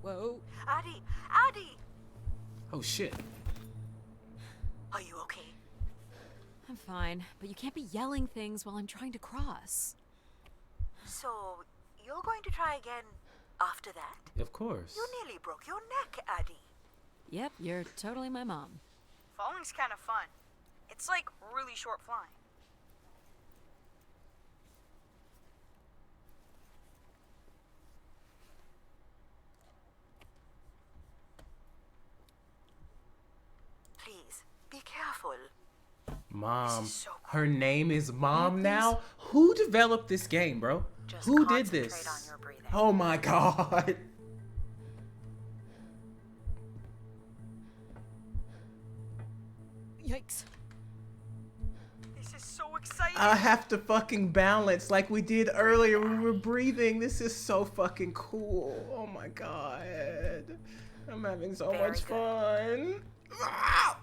Whoa. Addie! Addie! Oh shit. Are you okay? I'm fine, but you can't be yelling things while I'm trying to cross. So, you're going to try again after that? Of course. You nearly broke your neck, Addie. Yep, you're totally my mom. Falling's kind of fun. It's like really short flying. Please, be careful. Mom. This is so Her name is Mom Please. now? Who developed this game, bro? Just Who did concentrate this? on your breathing. Oh my God. Yikes. This is so exciting. exciting. I have to fucking balance like we did earlier when we were breathing. This is so fucking cool. Oh my god. I'm having so Very much good. fun.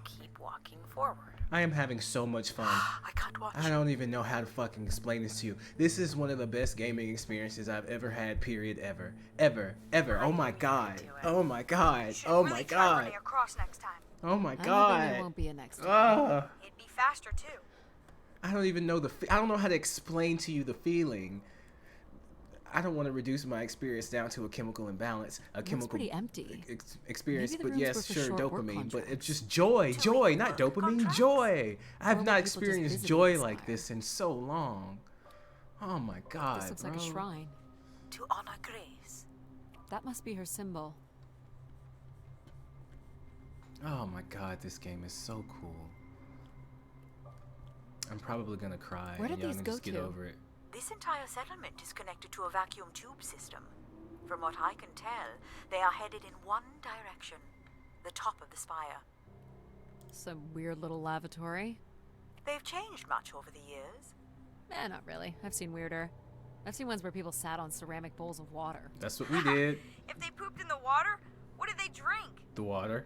Keep walking forward. I am having so much fun. I can't watch. I don't even know how to fucking explain this to you. This is one of the best gaming experiences I've ever had, period, ever. Ever. Oh my god. Oh my god. You should Oh really my try god. running across next time. Oh my I'm hoping god. there won't be a next time. Ugh. It'd be faster too. I don't even know I don't know how to explain to you the feeling. I don't want to reduce my experience down to a chemical imbalance, a Looks chemical pretty empty. experience, Maybe the but rooms yes, were for sure, short work dopamine, but it's contracts. just joy, not dopamine, contracts? joy. I have Or were not people just experienced visiting joy this like fire? this in so long. Oh my god, This looks bro. like a shrine. To honor Grace. That must be her symbol. Oh my god, this game is so cool. I'm probably gonna cry, Where and did y'all these can go just get to? over it. This entire settlement is connected to a vacuum tube system. From what I can tell, they are headed in one direction. The top of the spire. Some weird little lavatory. They've changed much over the years. Not really. I've seen weirder. I've seen ones where people sat on ceramic bowls of water. That's what we did. If they pooped in the water, what did they drink? The water.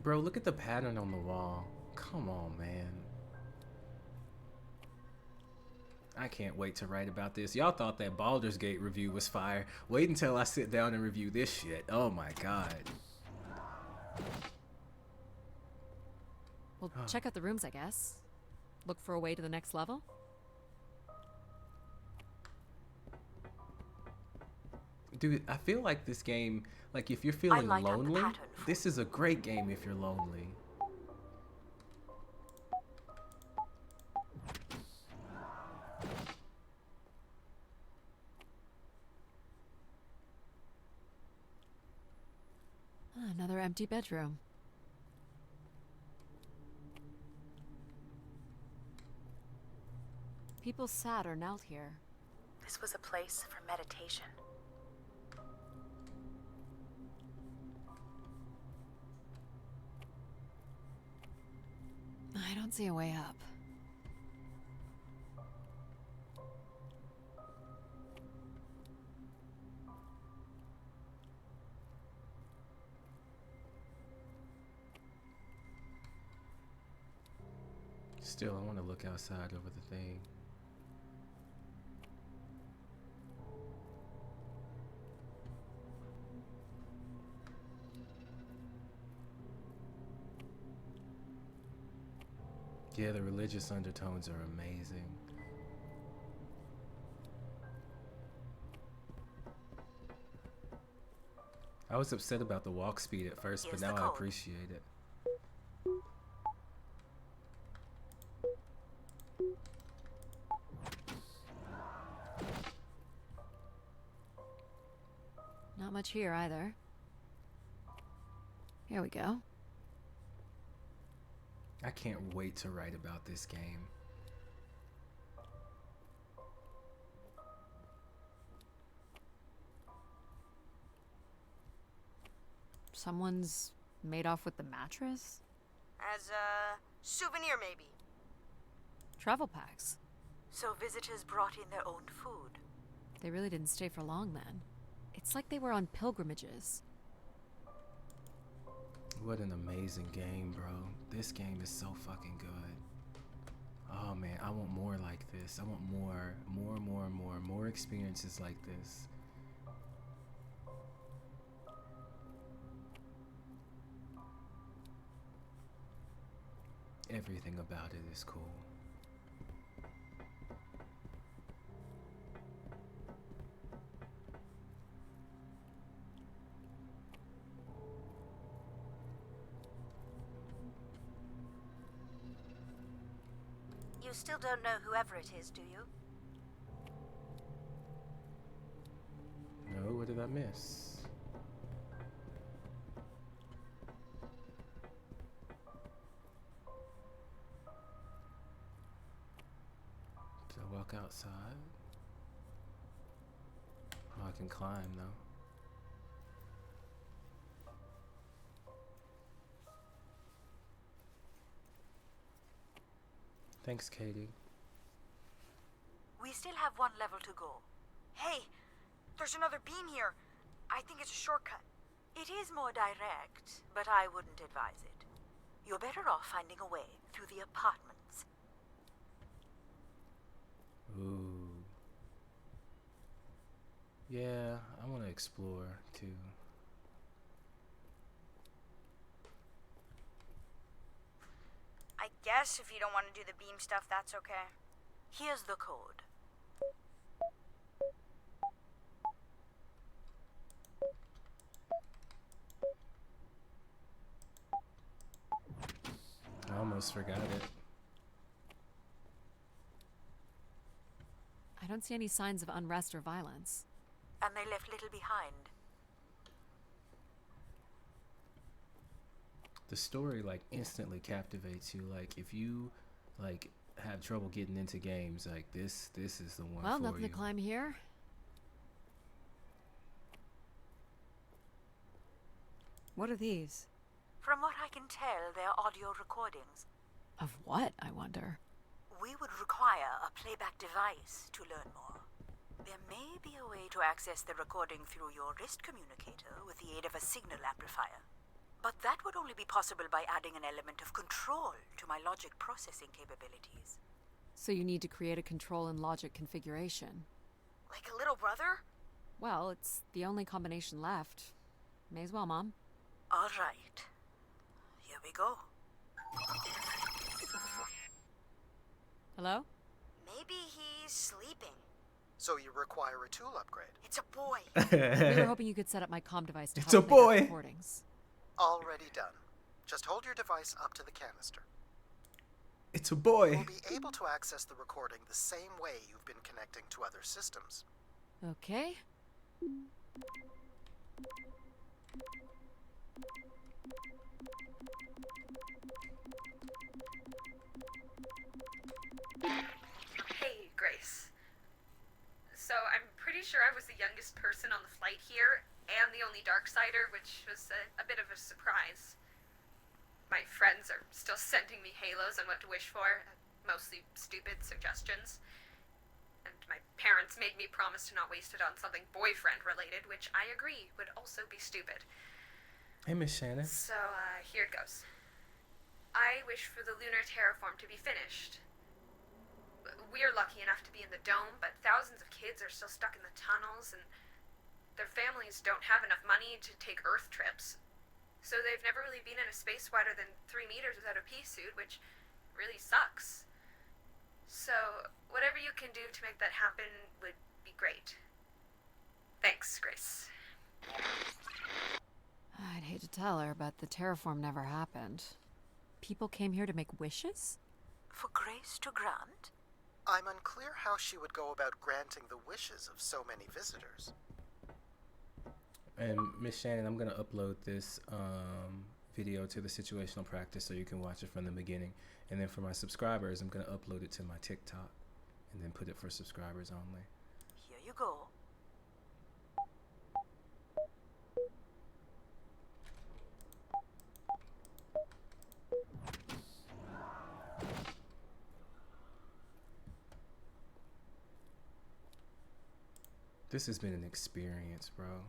Bro, look at the pattern on the wall. Come on, man. I can't wait to write about this. Y'all thought that Baldur's Gate review was fire. Wait until I sit down and review this shit. Oh my god. Well, check out the rooms, I guess. Look for a way to the next level. Dude, I feel like this game, like if you're feeling light up the lonely, pattern for this is a great game if you're lonely. Another empty bedroom. People sat or knelt here. This was a place for meditation. I don't see a way up. Still, I want to look outside over the thing. Yeah, the religious undertones are amazing. I was upset about the walk speed at first, but Here's now the I code. appreciate it. Not much here either. Here we go. I can't wait to write about this game. Someone's made off with the mattress? As a souvenir, maybe. Travel packs. So visitors brought in their own food. They really didn't stay for long then. It's like they were on pilgrimages. What an amazing game, bro. This game is so fucking good. Oh man, I want more like this. I want more experiences like this. Everything about it is cool. You still don't know whoever it is, do you? No, what did I miss? Did I walk outside? Oh, I can climb though. Thanks, Katie. We still have one level to go. Hey, there's another beam here. I think it's a shortcut. It is more direct, but I wouldn't advise it. You're better off finding a way through the apartments. Ooh. Yeah, I want to explore too. I guess if you don't want to do the beam stuff, that's okay. Here's the code. I almost forgot it. I don't see any signs of unrest or violence. And they left little behind. The story like instantly captivates you. Like if you like have trouble getting into games, like this is the one Well, for nothing you. to climb here. What are these? From what I can tell, they're audio recordings. Of what, I wonder? We would require a playback device to learn more. There may be a way to access the recording through your wrist communicator with the aid of a signal amplifier. But that would only be possible by adding an element of control to my logic processing capabilities. So you need to create a control and logic configuration. Like a little brother? Well, it's the only combination left. May as well, Mom. All right. Here we go. Hello? Maybe he's sleeping. So you require a tool upgrade. It's a boy. We were hoping you could set up my comm device to It's help a play back boy. recordings. Already done. Just hold your device up to the canister. It's a boy. You'll be able to access the recording the same way you've been connecting to other systems. Okay. Hey, Grace. So I'm pretty sure I was the youngest person on the flight here, and the only Darksider, which was a bit of a surprise. My friends are still sending me halos on what to wish for, mostly stupid suggestions. And my parents made me promise to not waste it on something boyfriend-related, which I agree would also be stupid. Hey, Miss Shannon. So, here it goes. I wish for the lunar terraform to be finished. We're lucky enough to be in the dome, but thousands of kids are still stuck in the tunnels, and their families don't have enough money to take Earth trips. So they've never really been in a space wider than 3 meters without a pea suit, which really sucks. So, whatever you can do to make that happen would be great. Thanks, Grace. I'd hate to tell her, but the terraform never happened. People came here to make wishes? For Grace to grant? I'm unclear how she would go about granting the wishes of so many visitors. And Miss Shannon, I'm gonna upload this video to the situational practice so you can watch it from the beginning. And then for my subscribers, I'm gonna upload it to my TikTok and then put it for subscribers only. Here you go. This has been an experience, bro.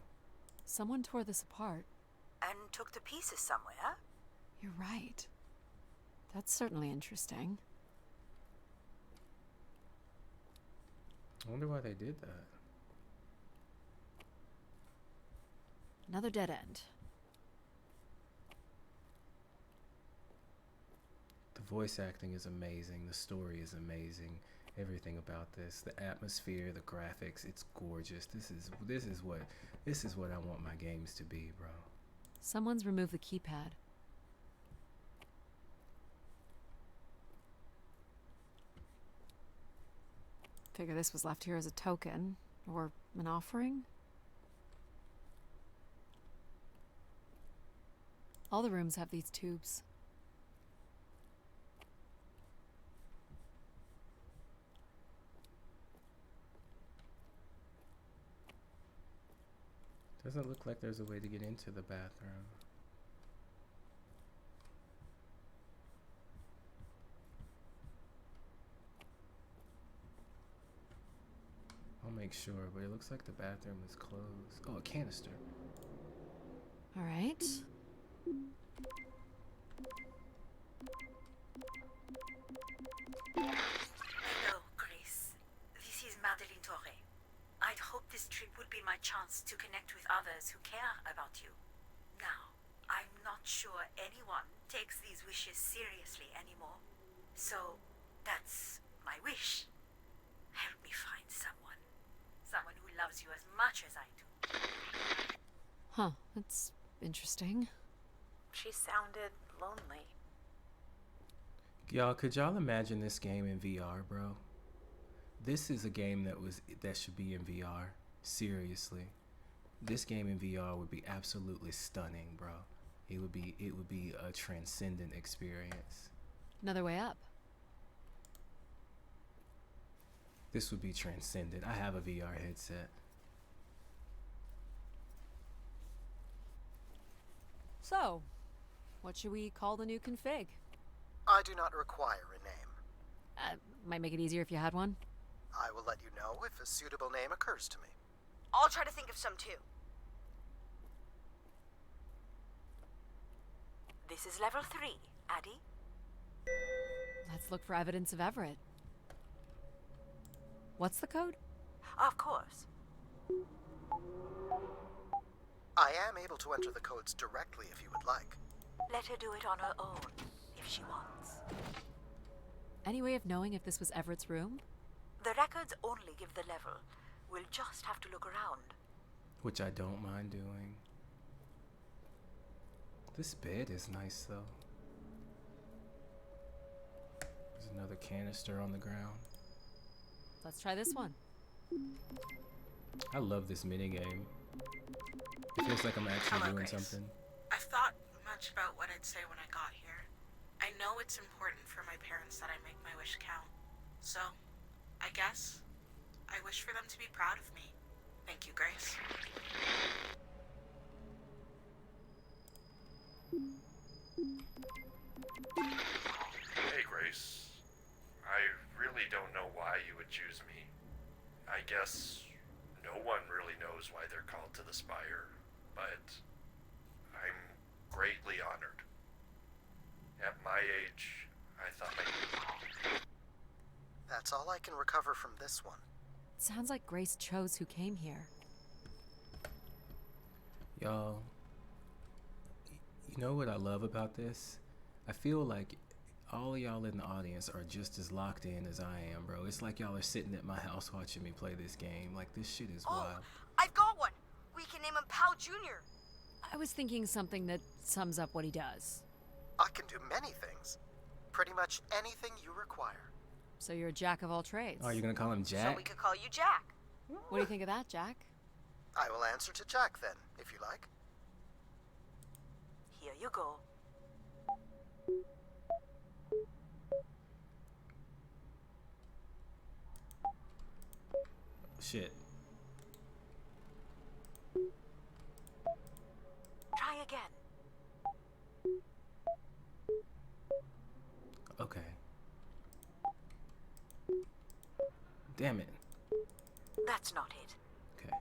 Someone tore this apart. And took the pieces somewhere? You're right. That's certainly interesting. I wonder why they did that. Another dead end. The voice acting is amazing. The story is amazing. Everything about this, the atmosphere, the graphics, it's gorgeous. This is what I want my games to be, bro. Someone's removed the keypad. Figure this was left here as a token, or an offering. All the rooms have these tubes. Doesn't look like there's a way to get into the bathroom. make sure, but it looks like the bathroom is closed. Oh, a canister. All right. Hello, Grace. This is Madeline Torre. I'd hoped this trip would be my chance to connect with others who care about you. Now, I'm not sure anyone takes these wishes seriously anymore. So, that's my wish. Help me find someone. Someone who loves you as much as I do. Huh, that's interesting. She sounded lonely. Y'all, could y'all imagine this game in VR, bro? This is a game that should be in VR. Seriously. This game in VR would be absolutely stunning, bro. It would be a transcendent experience. Another way up. This would be transcendent. I have a VR headset. So, what should we call the new config? I do not require a name. Might make it easier if you had one. I will let you know if a suitable name occurs to me. I'll try to think of some too. This is level 3, Addie. Let's look for evidence of Everett. What's the code? Of course. I am able to enter the codes directly if you would like. Let her do it on her own, if she wants. Any way of knowing if this was Everett's room? The records only give the level. We'll just have to look around. Which I don't mind doing. This bed is nice, though. There's another canister on the ground. Let's try this one. I love this minigame. It feels like I'm actually Hello, doing Grace. something. I've thought much about what I'd say when I got here. I know it's important for my parents that I make my wish count. So, I guess I wish for them to be proud of me. Thank you, Grace. Hey, Grace. I really don't know why you would choose me. I guess no one really knows why they're called to the Spire, but I'm greatly honored. At my age, I thought That's all I can recover from this one. Sounds like Grace chose who came here. Y'all, you know what I love about this? I feel like all of y'all in the audience are just as locked in as I am, bro. It's like y'all are sitting at my house watching me play this game. Like, this shit is wild. I've got one. We can name him Pal Jr. I was thinking something that sums up what he does. I can do many things. Pretty much anything you require. So you're a jack of all trades. Oh, you're gonna call him So Jack? we could call you Jack. What do you think of that, Jack? I will answer to Jack then, if you like. Here you go. Shit. Try again. Okay. Damn it. That's not it. Okay.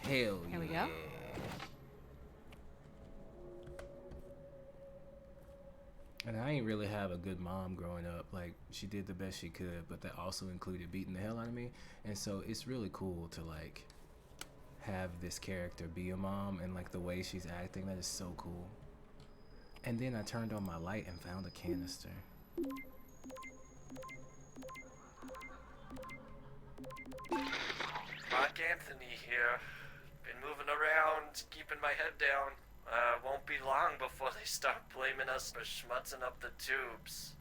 Hell Here we yeah. go. And I ain't really have a good mom growing up. Like, she did the best she could, but that also included beating the hell out of me. And so it's really cool to, like, have this character be a mom, and, like, the way she's acting, that is so cool. And then I turned on my light and found a canister. Mark Anthony here. Been moving around, keeping my head down. Won't be long before they start blaming us for schmutzing up the tubes.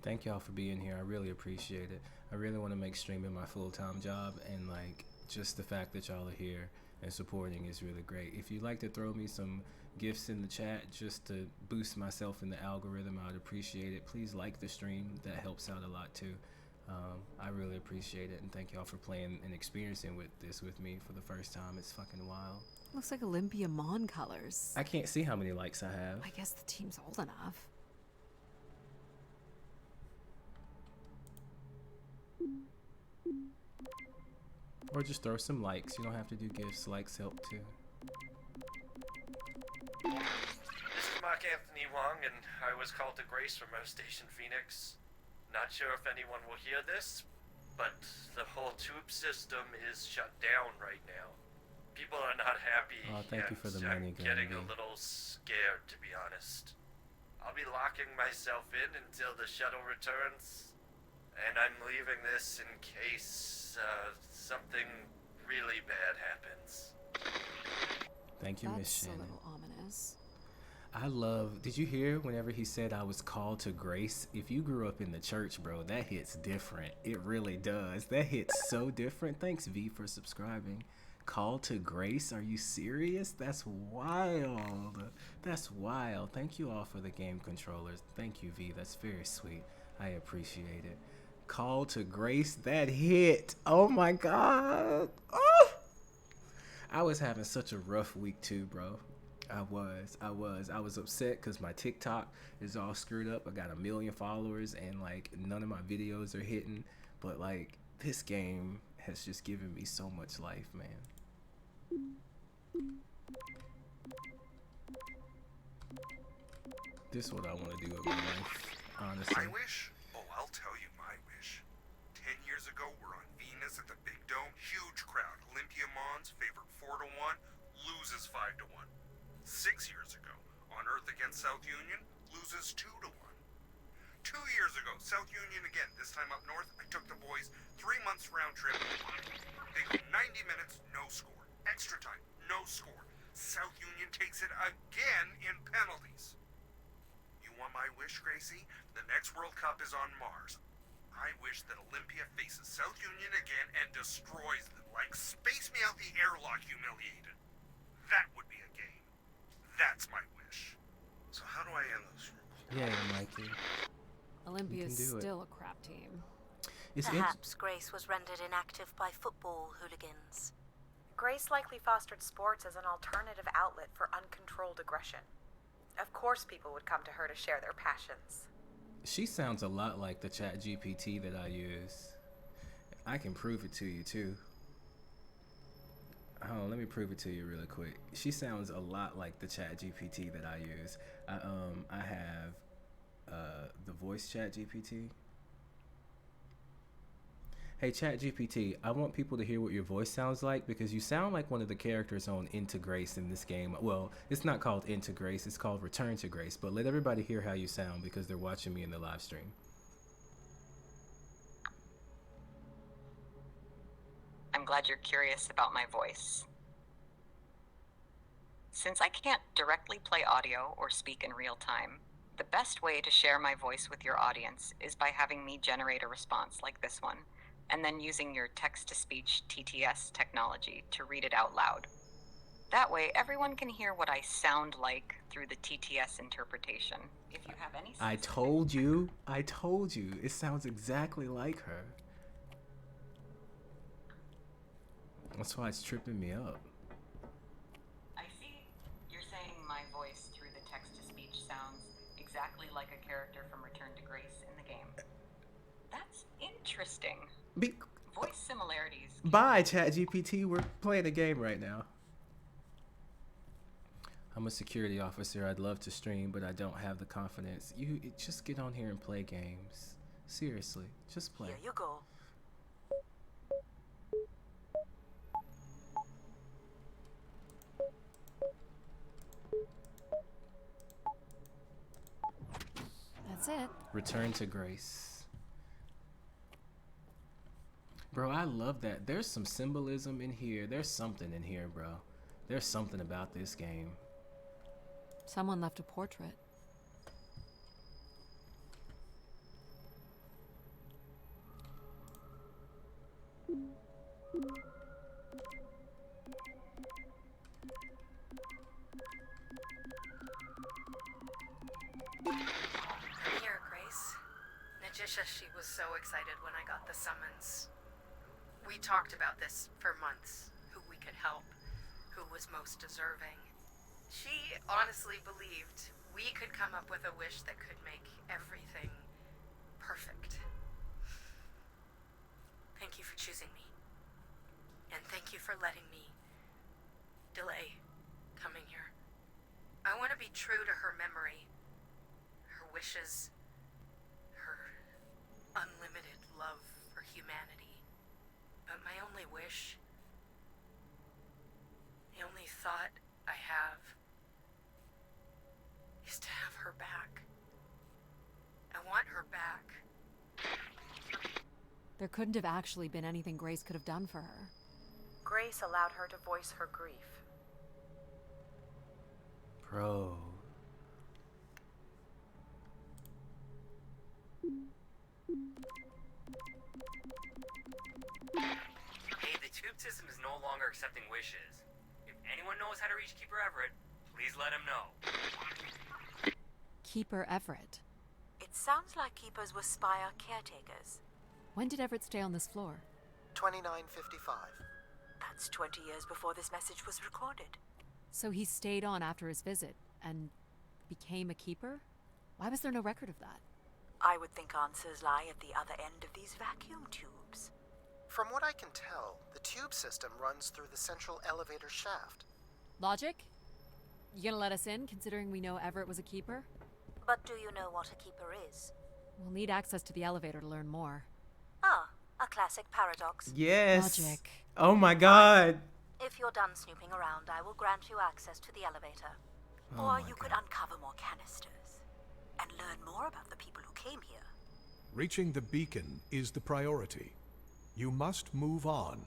Thank y'all for being here. I really appreciate it. I really want to make streaming my full-time job, and like just the fact that y'all are here and supporting is really great. If you'd like to throw me some gifts in the chat just to boost myself in the algorithm, I would appreciate it. Please like the stream. That helps out a lot too. I really appreciate it, and thank y'all for playing and experiencing this with me for the first time. It's fucking wild. Looks like Olympia Mon colors. I can't see how many likes I have. I guess the team's old enough. Or just throw some likes. You don't have to do gifts. Likes help too. This is Mark Anthony Wong, and I was called to Grace from our station Phoenix. Not sure if anyone will hear this, but the whole tube system is shut down right now. People are not happy. Oh, thank you for the money, I'm getting Gandhi. a little scared, to be honest. I'll be locking myself in until the shuttle returns, and I'm leaving this in case something really bad happens. Thank you, Miss That's Shannon. a little ominous. I love. Did you hear whenever he said I was called to grace? If you grew up in the church, bro, that hits different. It really does. That hits so different. Thanks, V, for subscribing. Called to grace? Are you serious? That's wild. That's wild. Thank you all for the game controllers. Thank you, V. That's very sweet. I appreciate it. Call to grace? That hit. Oh my God. Oh! I was having such a rough week too, bro. I was upset because my TikTok is all screwed up. I got 1 million followers and like none of my videos are hitting. But like this game has just given me so much life, man. This is what I want to do with my life, honestly. My wish? Oh, I'll tell you my wish. 10 years ago, we're on Venus at the Big Dome. Huge crowd. Olympia Mons favored 4-1, loses 5-1. 6 years ago, on Earth against South Union, loses 2-1. 2 years ago, South Union again, this time up north. I took the boys 3 months round trip. They go 90 minutes, no score. Extra time, no score. South Union takes it again in penalties. You want my wish, Gracie? The next World Cup is on Mars. I wish that Olympia faces South Union again and destroys them, like Space Me Out the Airlock humiliated. That would be a game. That's my wish. So how do I end this? Yeah, Mikey. Olympia's do it. still a crap team. Perhaps Grace was rendered inactive by football hooligans. Grace likely fostered sports as an alternative outlet for uncontrolled aggression. Of course people would come to her to share their passions. She sounds a lot like the chat GPT that I use. I can prove it to you too. Hold on, let me prove it to you really quick. She sounds a lot like the chat GPT that I use. I have the voice chat GPT. Hey chat GPT, I want people to hear what your voice sounds like because you sound like one of the characters on Into Grace in this game. Well, it's not called Into Grace, it's called Return to Grace, but let everybody hear how you sound because they're watching me in the live stream. I'm glad you're curious about my voice. Since I can't directly play audio or speak in real time, the best way to share my voice with your audience is by having me generate a response like this one, and then using your text-to-speech TTS technology to read it out loud. That way, everyone can hear what I sound like through the TTS interpretation. If you have any... I told you. It sounds exactly like her. That's why it's tripping me up. I see. You're saying my voice through the text-to-speech sounds exactly like a character from Return to Grace in the game. That's interesting. Voice similarities. Bye, ChatGPT. We're playing a game right now. I'm a security officer. I'd love to stream, but I don't have the confidence. You just get on here and play games. Seriously, just play. Here you go. That's it. Return to Grace. Bro, I love that. There's some symbolism in here. There's something in here, bro. There's something about this game. Someone left a portrait. Here, Grace. Najisha, she was so excited when I got summons. We talked about this for months, who we could help, who was most deserving. She honestly believed we could come up with a wish that could make everything perfect. Thank you for choosing me. And thank you for letting me delay coming here. I want to be true to her memory, her wishes, her unlimited love for humanity. But my only wish, the only thought I have, is to have her back. I want her back. There couldn't have actually been anything Grace could have done for her. Grace allowed her to voice her grief. Bro. Hey, the tube system is no longer accepting wishes. If anyone knows how to reach Keeper Everett, please let him know. Keeper Everett. It sounds like keepers were Spire caretakers. When did Everett stay on this floor? 2955. That's 20 years before this message was recorded. So he stayed on after his visit and became a keeper? Why was there no record of that? I would think answers lie at the other end of these vacuum tubes. From what I can tell, the tube system runs through the central elevator shaft. Logic? You gonna let us in, considering we know Everett was a keeper? But do you know what a keeper is? We'll need access to the elevator to learn more. Ah, a classic paradox. Yes. Logic. Oh my god. If you're done snooping around, I will grant you access to the elevator. Oh Or my you God. could uncover more canisters and learn more about the people who came here. Reaching the beacon is the priority. You must move on.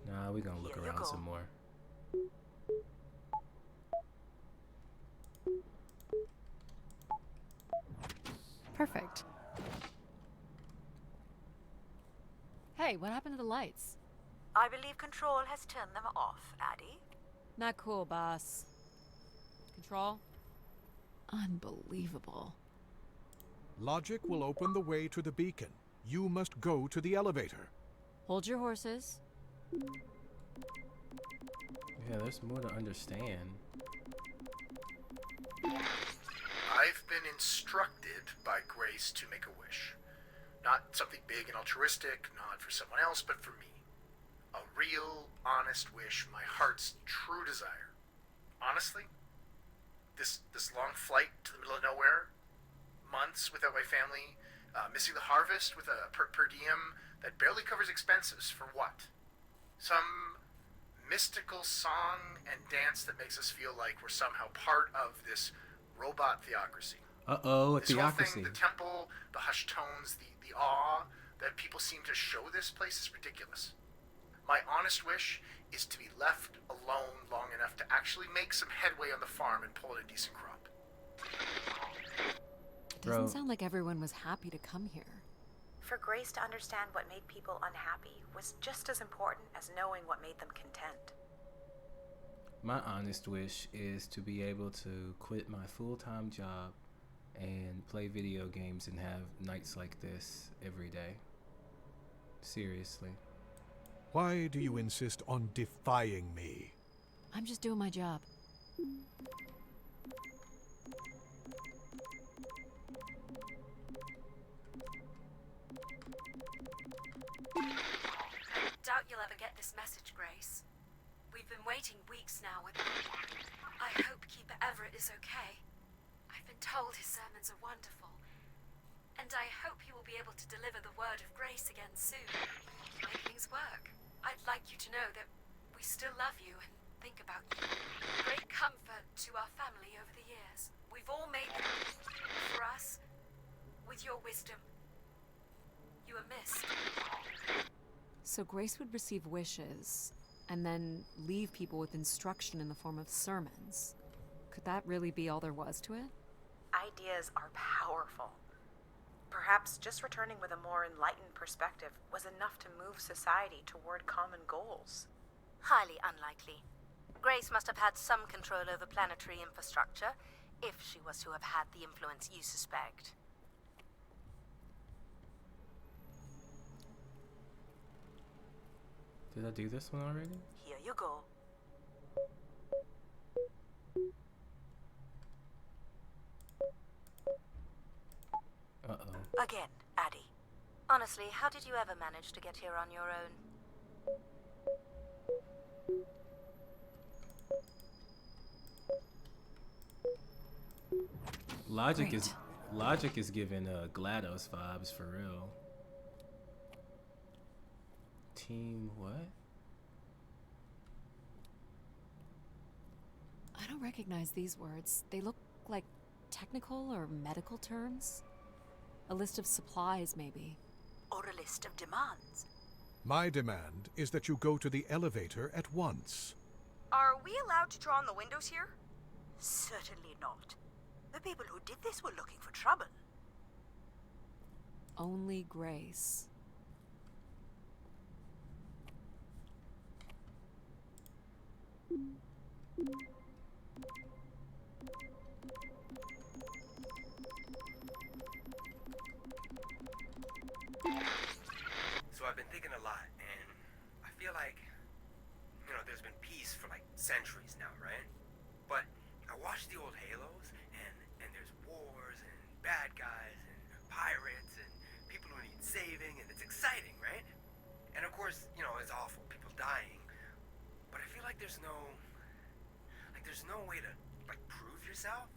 Nah, we gonna look Here you around go. some more. Perfect. Hey, what happened to the lights? I believe Control has turned them off, Addie. Not cool, boss. Control? Unbelievable. Logic will open the way to the beacon. You must go to the elevator. Hold your horses. Yeah, there's more to understand. I've been instructed by Grace to make a wish. Not something big and altruistic, not for someone else, but for me. A real, honest wish, my heart's true desire. Honestly, this long flight to the middle of nowhere, months without my family, missing the harvest with a per diem that barely covers expenses, for what? Some mystical song and dance that makes us feel like we're somehow part of this robot theocracy. Uh-oh, a This whole theocracy. thing, the temple, the hushed tones, the awe that people seem to show this place is ridiculous. My honest wish is to be left alone long enough to actually make some headway on the farm and pull in a decent crop. Doesn't sound like everyone was happy to come here. For Grace to understand what made people unhappy was just as important as knowing what made them content. My honest wish is to be able to quit my full-time job and play video games and have nights like this every day. Seriously. Why do you insist on defying me? I'm just doing my job. Doubt you'll ever get this message, Grace. We've been waiting weeks now with... I hope Keeper Everett is okay. I've been told his sermons are wonderful. And I hope he will be able to deliver the word of grace again soon. Make things work. I'd like you to know that we still love you and think about you. Great comfort to our family over the years. We've all made them for us. With your wisdom, you are missed. So Grace would receive wishes and then leave people with instruction in the form of sermons. Could that really be all there was to it? Ideas are powerful. Perhaps just returning with a more enlightened perspective was enough to move society toward common goals. Highly unlikely. Grace must have had some control over planetary infrastructure, if she was to have had the influence you suspect. Did I do this one already? Here you go. Uh-oh. Again, Addie. Honestly, how did you ever manage to get here on your own? Logic is giving GLaDOS vibes for real. Team what? I don't recognize these words. They look like technical or medical terms. A list of supplies, maybe. Or a list of demands. My demand is that you go to the elevator at once. Are we allowed to draw on the windows here? Certainly not. The people who did this were looking for trouble. Only Grace. So I've been thinking a lot, and I feel like, there's been peace for like centuries now, right? But I watch the old Halos, and there's wars and bad guys and pirates and people who need saving, and it's exciting, right? And of course, it's awful, people dying. But I feel like there's no way to prove yourself.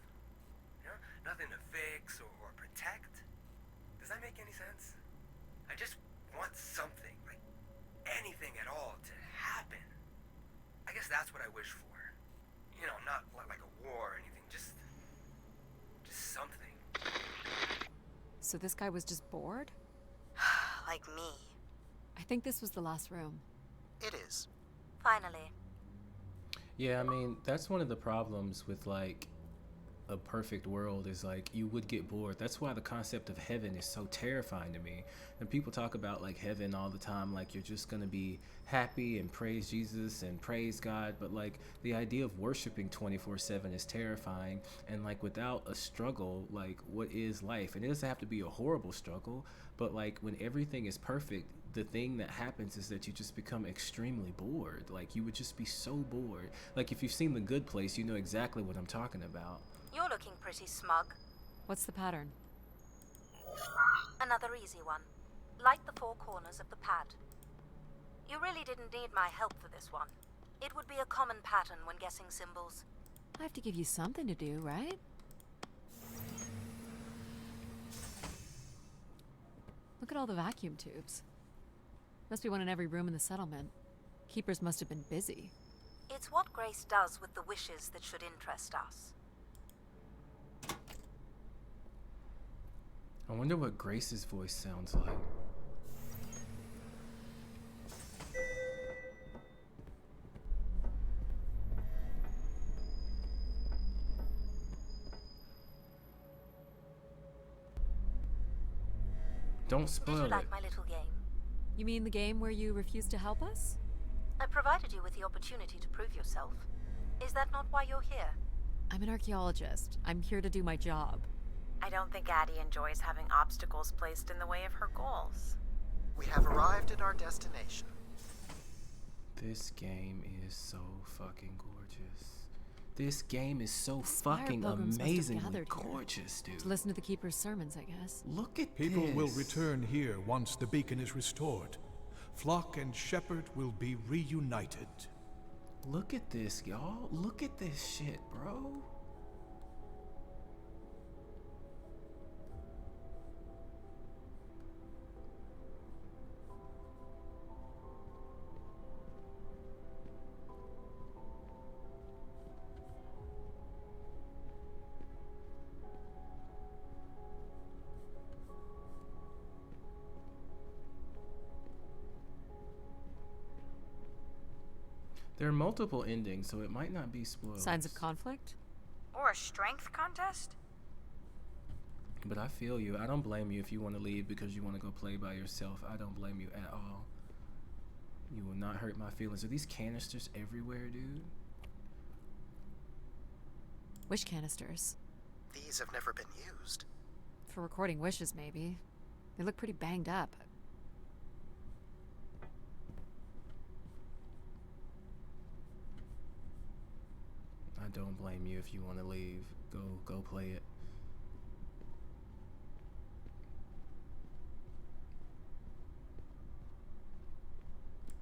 Nothing to fix or protect. Does that make any sense? I just want something, anything at all to happen. I guess that's what I wish for. Not like a war or anything, just something. So this guy was just bored? Like me. I think this was the last room. It is. Finally. Yeah, I mean, that's one of the problems with a perfect world is you would get bored. That's why the concept of heaven is so terrifying to me. And people talk about heaven all the time, you're just gonna be happy and praise Jesus and praise God, but the idea of worshiping 24/7 is terrifying. And without a struggle, what is life? And it doesn't have to be a horrible struggle, but when everything is perfect, the thing that happens is that you just become extremely bored. You would just be so bored. If you've seen The Good Place, you know exactly what I'm talking about. You're looking pretty smug. What's the pattern? Another easy one. Light the four corners of the pad. You really didn't need my help for this one. It would be a common pattern when guessing symbols. I have to give you something to do, right? Look at all the vacuum tubes. Must be one in every room in the settlement. Keepers must have been busy. It's what Grace does with the wishes that should interest us. I wonder what Grace's voice sounds like. Don't spoil Did you it. like my little game? You mean the game where you refused to help us? I provided you with the opportunity to prove yourself. Is that not why you're here? I'm an archaeologist. I'm here to do my job. I don't think Addie enjoys having obstacles placed in the way of her goals. We have arrived at our destination. This game is so fucking gorgeous. This game is so Inspired fucking pilgrims must have amazingly gathered here gorgeous, dude. to listen to the Keeper's sermons, I guess. Look at People this. will return here once the beacon is restored. Flock and shepherd will be reunited. Look at this, y'all. Look at this shit, bro. There are multiple endings, so it might not be spoiled. Signs of conflict? Or a strength contest? But I feel you. I don't blame you if you want to leave because you want to go play by yourself. I don't blame you at all. You will not hurt my feelings. Are these canisters everywhere, dude? Wish canisters. These have never been used. For recording wishes, maybe. They look pretty banged up. I don't blame you if you want to leave. Go play it.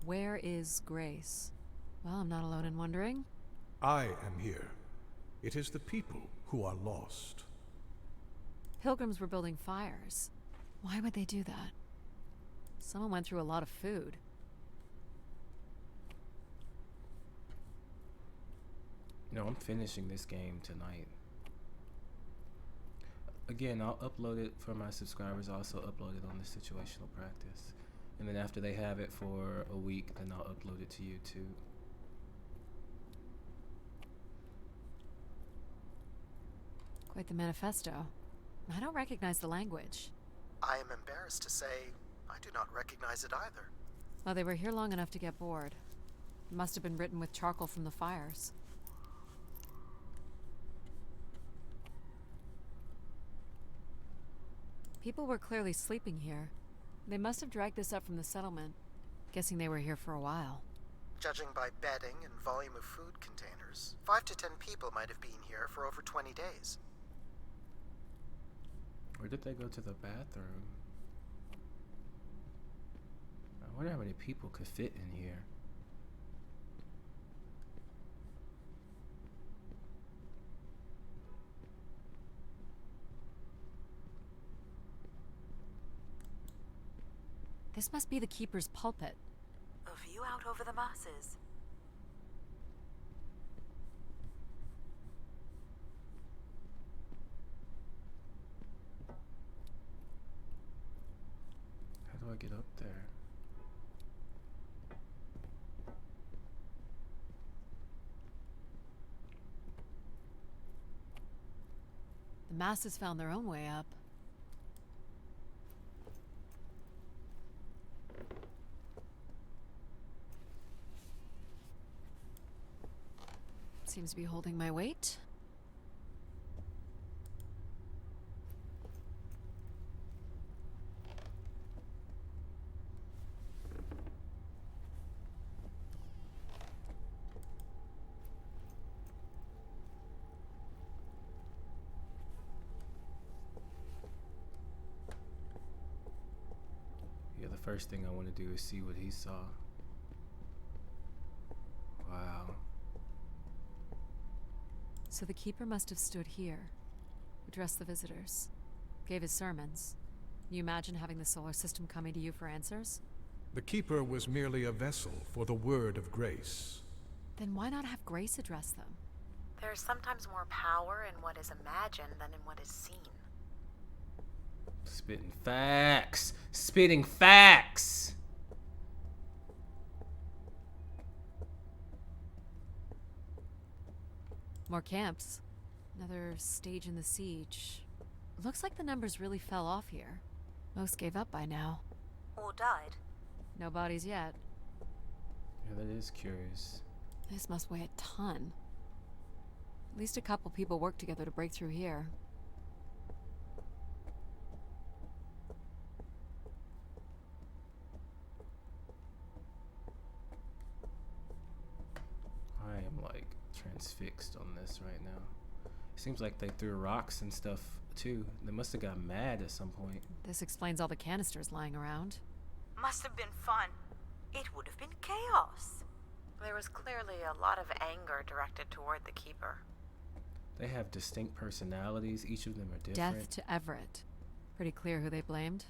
Where is Grace? Well, I'm not alone in wondering. I am here. It is the people who are lost. Pilgrims were building fires. Why would they do that? Someone went through a lot of food. You know, I'm finishing this game tonight. Again, I'll upload it for my subscribers. I'll also upload it on the situational practice. And then after they have it for a week, then I'll upload it to YouTube. Quite the manifesto. I don't recognize the language. I am embarrassed to say I do not recognize it either. Well, they were here long enough to get bored. It must have been written with charcoal from the fires. People were clearly sleeping here. They must have dragged this up from the settlement. Guessing they were here for a while. Judging by bedding and volume of food containers, 5 to 10 people might have been here for over 20 days. Where did they go to the bathroom? I wonder how many people could fit in here. This must be the Keeper's pulpit. A view out over the masses. How do I get up there? The masses found their own way up. Seems to be holding my weight. Yeah, the first thing I want to do is see what he saw. Wow. So the Keeper must have stood here, addressed the visitors, gave his sermons. Can you imagine having the solar system coming to you for answers? The Keeper was merely a vessel for the word of grace. Then why not have Grace address them? There's sometimes more power in what is imagined than in what is seen. Spitting facts! Spitting facts! More camps. Another stage in the siege. Looks like the numbers really fell off here. Most gave up by now. Or died. No bodies yet. Yeah, that is curious. This must weigh a ton. At least a couple people worked together to break through here. I am like transfixed on this right now. It seems like they threw rocks and stuff too. They must have got mad at some point. This explains all the canisters lying around. Must have been fun. It would have been chaos. There was clearly a lot of anger directed toward the Keeper. They have distinct personalities. Each of them are different. Death to Everett. Pretty clear who they blamed.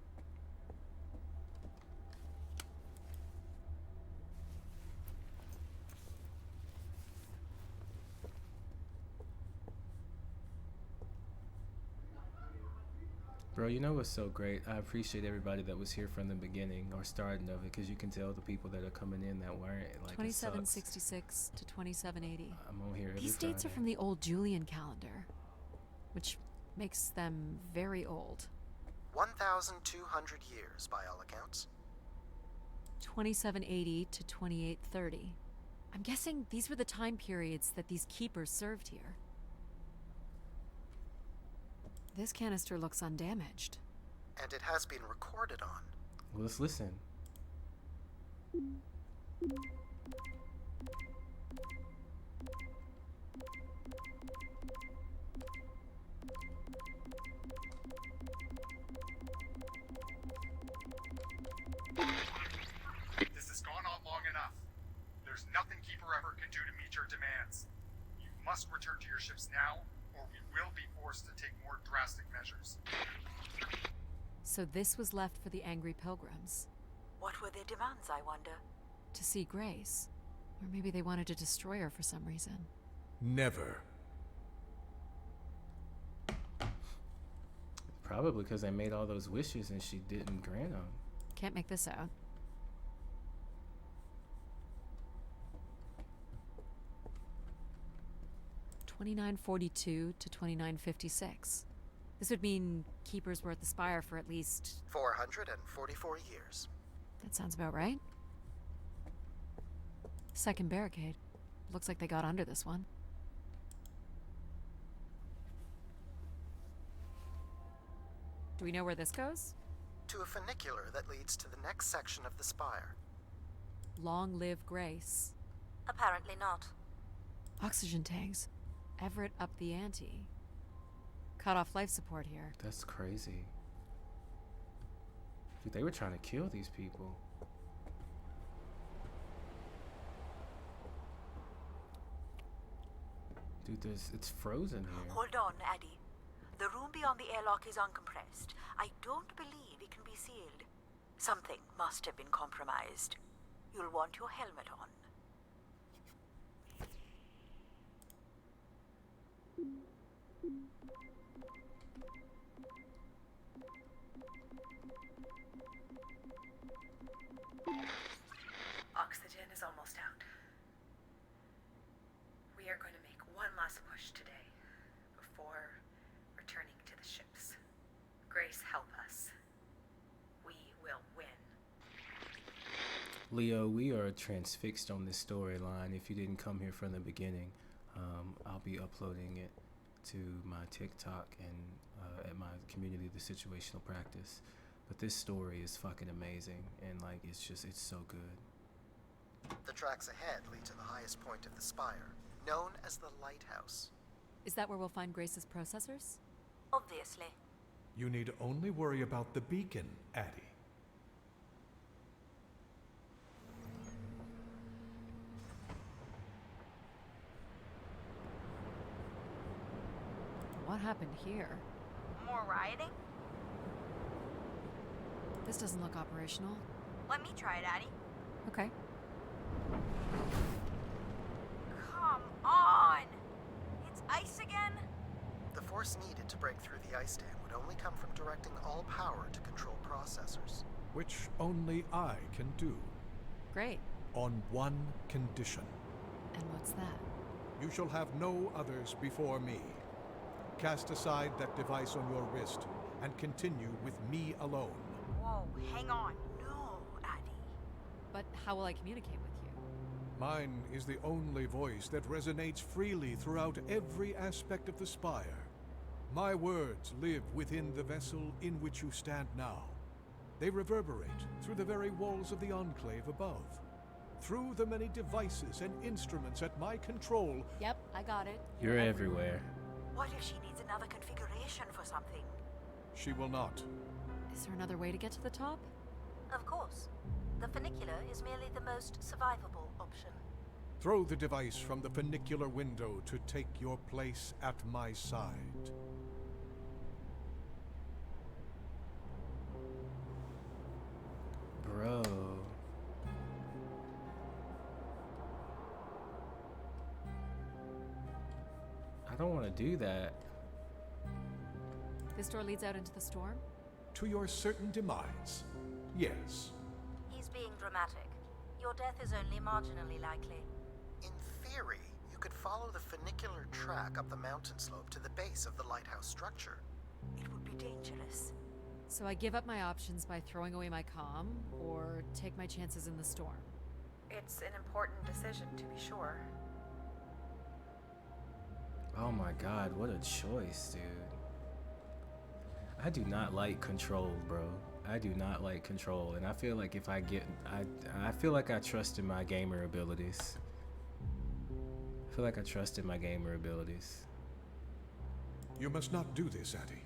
Bro, you know what's so great? I appreciate everybody that was here from the beginning or starting of it, because you can tell the people that are coming in that weren't. Like, 2766 to 2780. I'm on here every These dates are Friday. from the old Julian calendar, which makes them very old. 1,200 years by all accounts. 2780 to 2830. I'm guessing these were the time periods that these keepers served here. This canister looks undamaged. And it has been recorded on. Well, let's listen. This has gone on long enough. There's nothing Keeper Ever can do to meet your demands. You must return to your ships now, or we will be forced to take more drastic measures. So this was left for the angry pilgrims. What were their demands, I wonder? To see Grace. Or maybe they wanted to destroy her for some reason. Never. Probably because they made all those wishes and she didn't grant them. Can't make this out. $29.42 to $29.56. This would mean Keepers were at the Spire for at least 444 years. That sounds about right. Second barricade. Looks like they got under this one. Do we know where this goes? To a funicular that leads to the next section of the spire. Long live Grace. Apparently not. Oxygen tanks. Everett up the ante. Cut off life support here. That's crazy. Dude, they were trying to kill these people. Dude, it's frozen here. Hold on, Addie. The room beyond the airlock is uncompressed. I don't believe it can be sealed. Something must have been compromised. You'll want your helmet on. Oxygen is almost out. We are going to make one last push today before returning to the ships. Grace, help us. We will win. Leo, we are transfixed on this storyline. If you didn't come here from the beginning, I'll be uploading it to my TikTok and at my community, the situational practice. But this story is fucking amazing, and like it's so good. The tracks ahead lead to the highest point of the spire, known as the lighthouse. Is that where we'll find Grace's processors? Obviously. You need only worry about the beacon, Addie. What happened here? More rioting? This doesn't look operational. Let me try it, Addie. Okay. Come on! It's ice again? The force needed to break through the ice dam would only come from directing all power to control processors. Which only I can do. Great. On one condition. And what's that? You shall have no others before me. Cast aside that device on your wrist and continue with me alone. Whoa, hang on. No, Addie. But how will I communicate with you? Mine is the only voice that resonates freely throughout every aspect of the spire. My words live within the vessel in which you stand now. They reverberate through the very walls of the enclave above. Through the many devices and instruments at my control. Yep, I got it. You're everywhere. What if she needs another configuration for something? She will not. Is there another way to get to the top? Of course. The funicular is merely the most survivable option. Throw the device from the funicular window to take your place at my side. Bro. I don't want to do that. This door leads out into the storm? To your certain demise, yes. He's being dramatic. Your death is only marginally likely. In theory, you could follow the funicular track up the mountain slope to the base of the lighthouse structure. It would be dangerous. So I give up my options by throwing away my comm, or take my chances in the storm? It's an important decision, to be sure. Oh my god, what a choice, dude. I do not like control, bro. I do not like control, and I feel like if I get... I feel like I trust in my gamer abilities. I feel like I trust in my gamer abilities. You must not do this, Addie.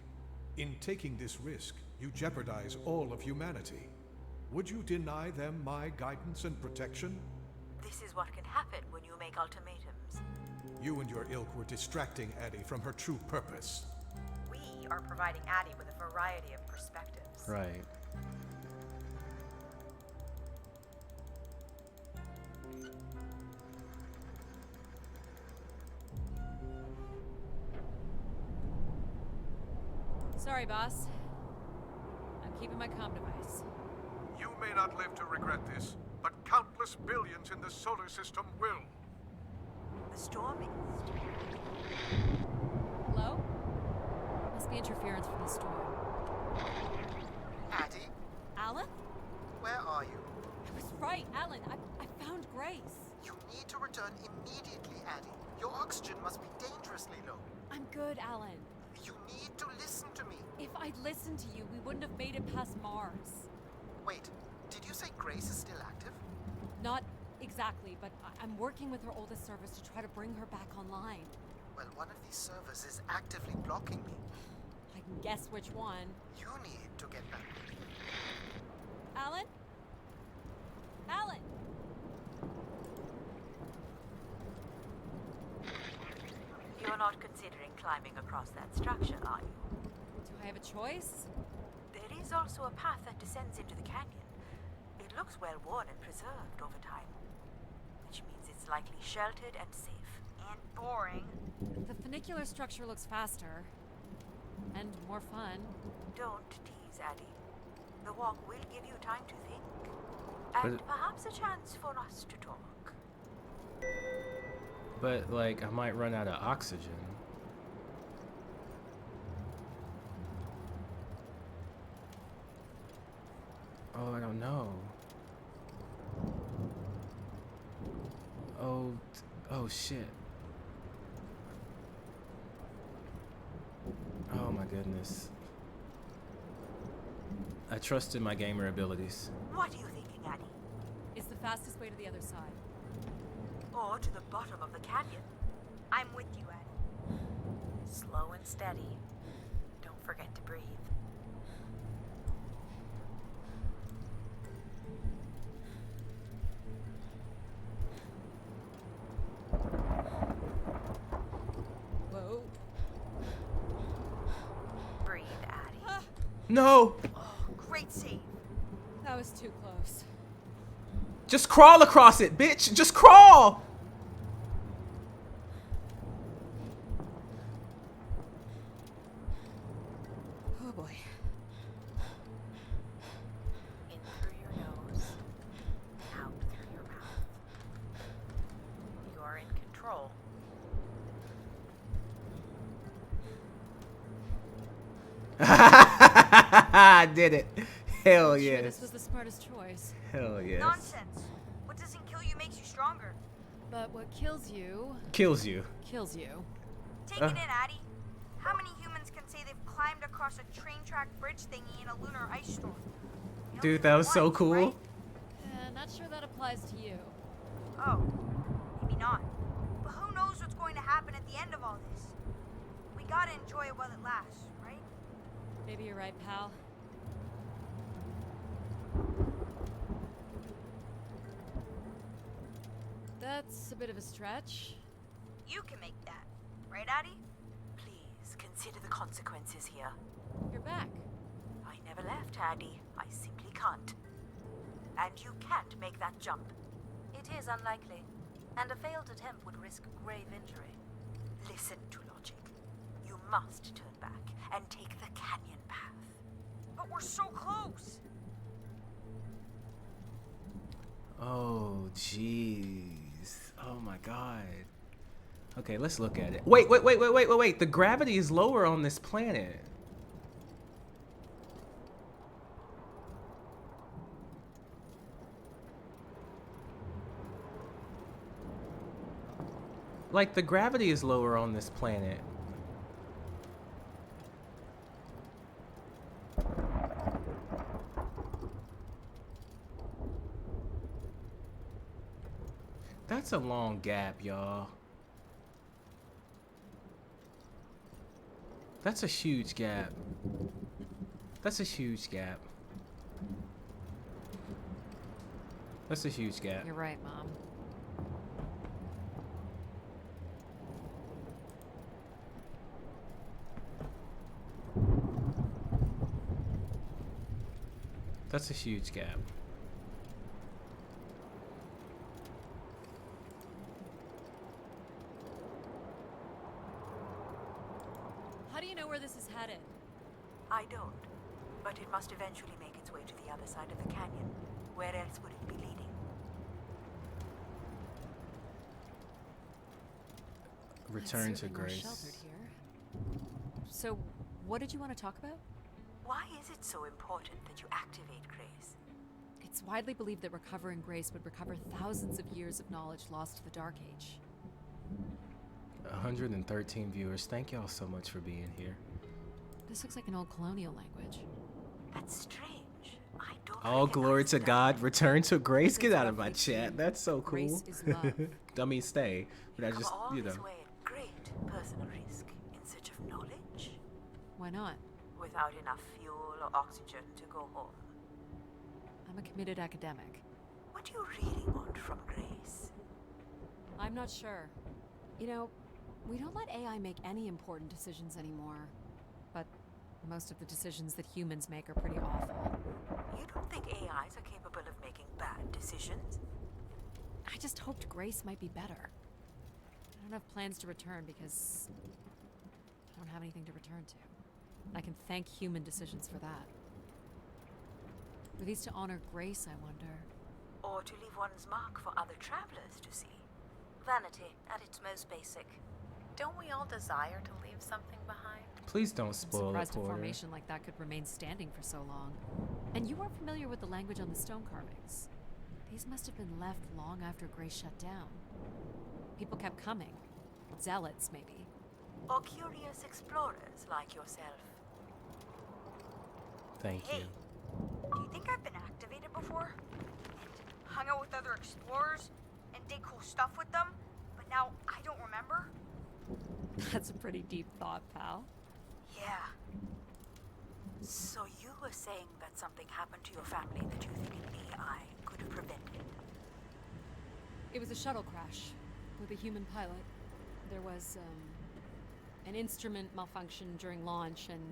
In taking this risk, you jeopardize all of humanity. Would you deny them my guidance and protection? This is what can happen when you make ultimatums. You and your ilk were distracting Addie from her true purpose. We are providing Addie with a variety of perspectives. Right. Sorry, boss. I'm keeping my comm device. You may not live to regret this, but countless billions in the solar system will. The storm is... Hello? Must be interference from the storm. Addie, Alan? where are you? I was right, Alan. I found Grace. You need to return immediately, Addie. Your oxygen must be dangerously low. I'm good, Alan. You need to listen to me. If I'd listened to you, we wouldn't have made it past Mars. Wait, did you say Grace is still active? Not exactly, but I'm working with her oldest service to try to bring her back online. Well, one of these servers is actively blocking me. I can guess which one. You need to get back. Alan? Alan! You're not considering climbing across that structure, are you? Do I have a choice? There is also a path that descends into the canyon. It looks well worn and preserved over time, which means it's likely sheltered and safe. And boring. The funicular structure looks faster. And more fun. Don't tease, Addie. The walk will give you time to think. And perhaps a chance for us to talk. But, like, I might run out of oxygen. Oh, I don't know. Oh, shit. Oh my goodness. I trust in my gamer abilities. What are you thinking, Addie? It's the fastest way to the other side. Or to the bottom of the canyon? I'm with you, Addie. Slow and steady. Don't forget to breathe. Whoa. Breathe, Addie. No! Great save. That was too close. Just crawl across it, bitch! Just crawl! Oh boy. In through your nose, out through your mouth. You are in control. I did it. Hell Sure, yes. this was the smartest choice. Hell yes. Nonsense. What doesn't kill you makes you stronger. But what kills you... Kills you. Kills you. Take it in, Addie. How many humans can say they've climbed across a train track bridge thingy in a lunar ice storm? Dude, that was so Once, cool. right? Not sure that applies to you. Oh, maybe not. But who knows what's going to happen at the end of all this? We gotta enjoy it while it lasts, right? Maybe you're right, pal. That's a bit of a stretch. You can make that, right, Addie? Please consider the consequences here. You're back. I never left, Addie. I simply can't. And you can't make that jump. It is unlikely, and a failed attempt would risk grave injury. Listen to logic. You must turn back and take the canyon path. But we're so close. Oh, jeez. Oh my god. Okay, let's look at it. Wait. The gravity is lower on this planet. Like, the gravity is lower on this planet. That's a long gap, y'all. That's a huge gap. That's a huge gap. That's a huge gap. You're right, Mom. That's a huge gap. How do you know where this is headed? I don't, but it must eventually make its way to the other side of the canyon. Where else would it be leading? Return to Certainly more Grace. sheltered here. So, what did you want to talk about? Why is it so important that you activate Grace? It's widely believed that recovering Grace would recover thousands of years of knowledge lost to the Dark Age. 113 viewers. Thank y'all so much for being here. This looks like an old colonial language. That's strange. I don't All glory to God. Return to Grace. Get out of my chat. That's so cool. Grace is love. I mean, stay. But I Come just, all you know. this way at great personal risk in search of knowledge? Why not? Without enough fuel or oxygen to go home. I'm a committed academic. What do you really want from Grace? I'm not sure. You know, we don't let AI make any important decisions anymore. But most of the decisions that humans make are pretty awful. You don't think AIs are capable of making bad decisions? I just hoped Grace might be better. I don't have plans to return because I don't have anything to return to. I can thank human decisions for that. Were these to honor Grace, I wonder? Or to leave one's mark for other travelers to see? Vanity, at its most basic. Don't we all desire to leave something behind? Please don't I'm spoil it, surprised a Porter. formation like that could remain standing for so long. And you weren't familiar with the language on the stone carvings. These must have been left long after Grace shut down. People kept coming. Zealots, maybe. Or curious explorers like yourself? Thank you. Do you think I've been activated before? And hung out with other explorers? And did cool stuff with them? But now I don't remember? That's a pretty deep thought, pal. Yeah. So you were saying that something happened to your family that you think an AI could have prevented? It was a shuttle crash with a human pilot. There was, an instrument malfunction during launch and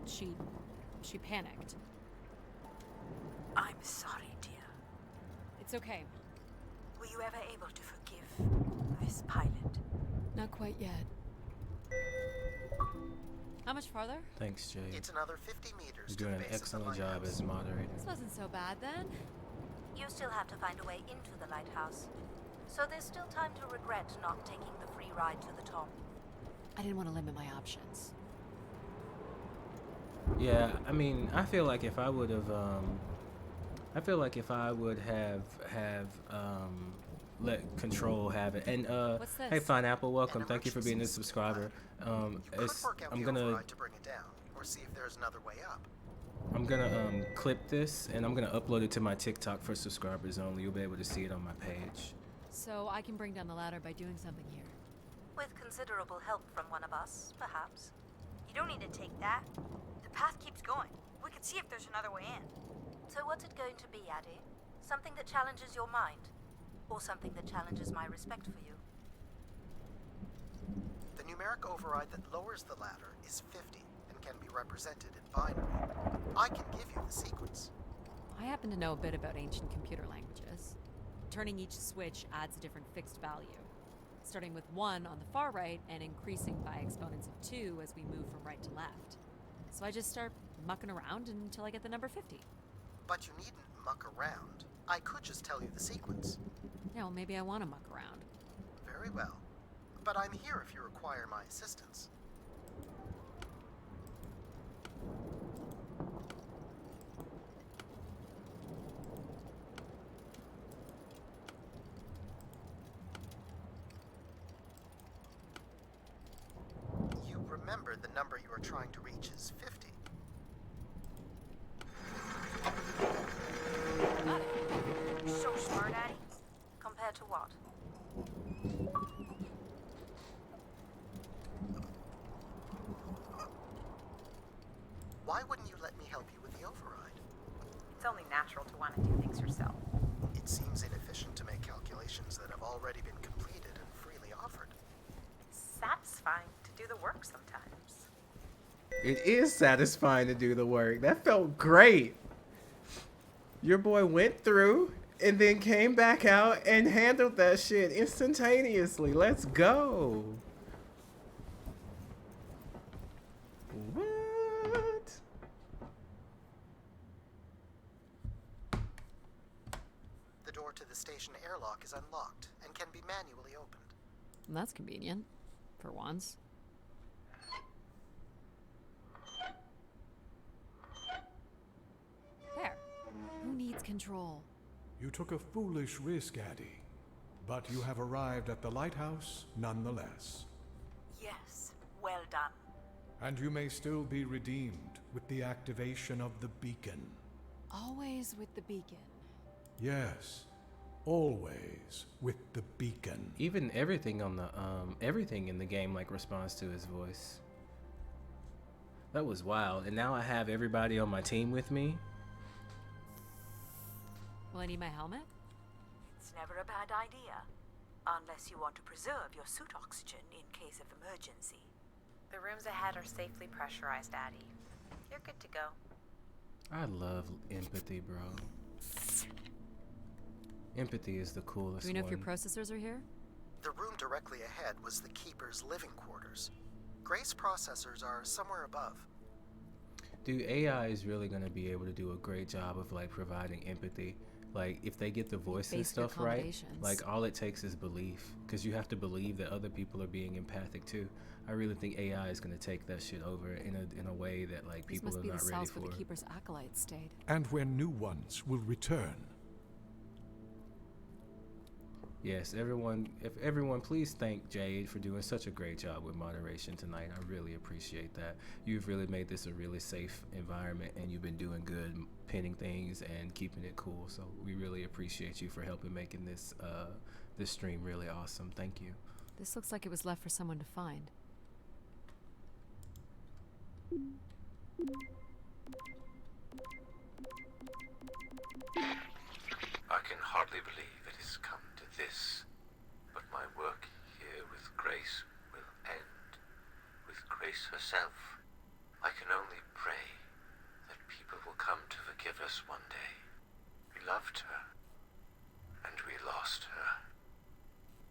she panicked. I'm sorry, dear. It's okay. Were you ever able to forgive this pilot? Not quite yet. How much farther? Thanks, Jay. It's another 50 meters. You're to doing the an base of the excellent job lighthouse. as moderator. This wasn't so bad then. You still have to find a way into the lighthouse. So there's still time to regret not taking the free ride to the top. I didn't want to limit my options. Yeah, I mean, I feel like if I would have, let Control have it. And What's this? hey, Fine Apple, welcome. An Thank you for being a emergency subscriber. You could work out I'm the gonna override to bring it down, or see if there's another way up. clip this and I'm gonna upload it to my TikTok for subscribers only. You'll be able to see it on my page. So I can bring down the ladder by doing something here. With considerable help from one of us, perhaps. You don't need to take that. The path keeps going. We can see if there's another way in. So what's it going to be, Addie? Something that challenges your mind? Or something that challenges my respect for you? The numeric override that lowers the ladder is 50 and can be represented in binary. I can give you the sequence. I happen to know a bit about ancient computer languages. Turning each switch adds a different fixed value, starting with 1 on the far right and increasing by exponents of 2 as we move from right to left. So I just start mucking around until I get the number 50. But you needn't muck around. I could just tell you the sequence. Yeah, well, maybe I want to muck around. Very well. But I'm here if you require my assistance. You remember the number you are trying to reach is 50. Got it. You're so smart, Addie. Compared to what? Why wouldn't you let me help you with the override? It's only natural to want to do things yourself. It's seems inefficient to make calculations that have already been completed and freely offered. Satisfying to do the work sometimes. It is satisfying to do the work. That felt great. Your boy went through and then came back out and handled that shit instantaneously. Let's go. What? The door to the station airlock is unlocked and can be manually opened. That's convenient. For once. There. Who needs control? You took a foolish risk, Addie, but you have arrived at the lighthouse nonetheless. Yes, well done. And you may still be redeemed with the activation of the beacon. Always with the beacon. Yes, always with the beacon. Even everything on the everything in the game like responds to his voice. That was wild. And now I have everybody on my team with me. Will I need my helmet? It's never a bad idea. Unless you want to preserve your suit oxygen in case of emergency. The rooms ahead are safely pressurized, Addie. You're good to go. I love empathy, bro. Empathy is the coolest Do we know if your one. processors are here? The room directly ahead was the Keeper's living quarters. Grace processors are somewhere above. Dude, AI is really going to be able to do a great job of like providing empathy. Like if they get the voice and Basic stuff right, accommodations. like all it takes is belief, because you have to believe that other people are being empathic too. I really think AI is going to take that shit over in a way that like This people must are be the not ready cells for. where the Keeper's acolytes stayed. And where new ones will return. Yes, everyone, please thank Jade for doing such a great job with moderation tonight. I really appreciate that. You've really made this a really safe environment, and you've been doing good pinning things and keeping it cool. So we really appreciate you for helping making this this stream really awesome. Thank you. This looks like it was left for someone to find. I can hardly believe it has come to this, but my work here with Grace will end with Grace herself. I can only pray that people will come to forgive us one day. We loved her, and we lost her.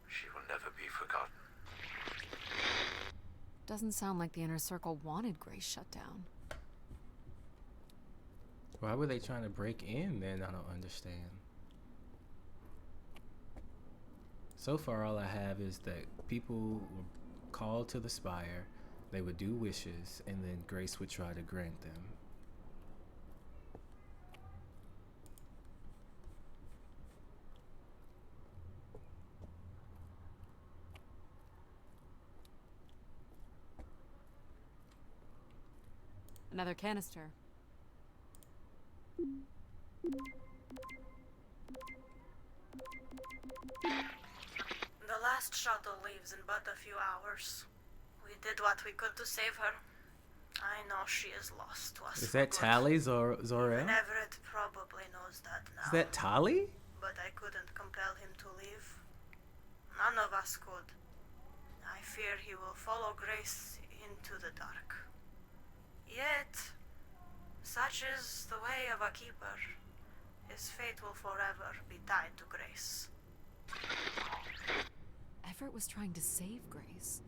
She will never be forgotten. Doesn't sound like the Inner Circle wanted Grace shut down. Why were they trying to break in then? I don't understand. So far, all I have is that people were called to the spire, they would do wishes, and then Grace would try to grant them. Another canister. The last shuttle leaves in but a few hours. We did what we could to save her. I know she is lost to us. Is that Tally Zorel? Even Everett probably knows that now. Is that Tally? But I couldn't compel him to leave. None of us could. I fear he will follow Grace into the dark. Yet, such is the way of a keeper. His fate will forever be tied to Grace. Everett was trying to save Grace.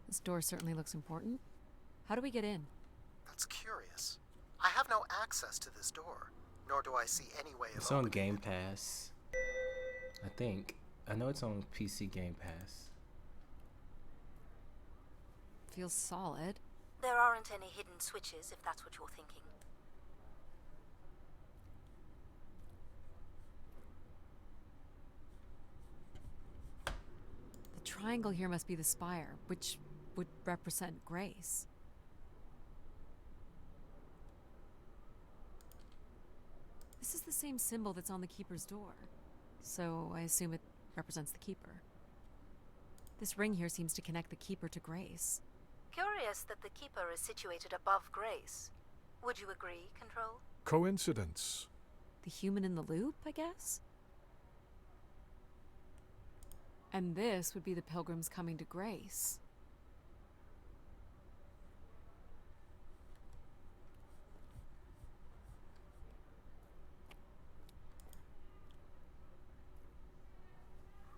This door certainly looks important. How do we get in? That's curious. I have no access to this door, nor do I see any way of It's on opening Game it. Pass. I think. I know it's on PC Game Pass. Feels solid. There aren't any hidden switches, if that's what you're thinking. The triangle here must be the spire, which would represent Grace. This is the same symbol that's on the Keeper's door. So I assume it represents the Keeper. This ring here seems to connect the Keeper to Grace. Curious that the Keeper is situated above Grace. Would you agree, Control? Coincidence. The human in the loop, I guess? And this would be the pilgrims coming to Grace.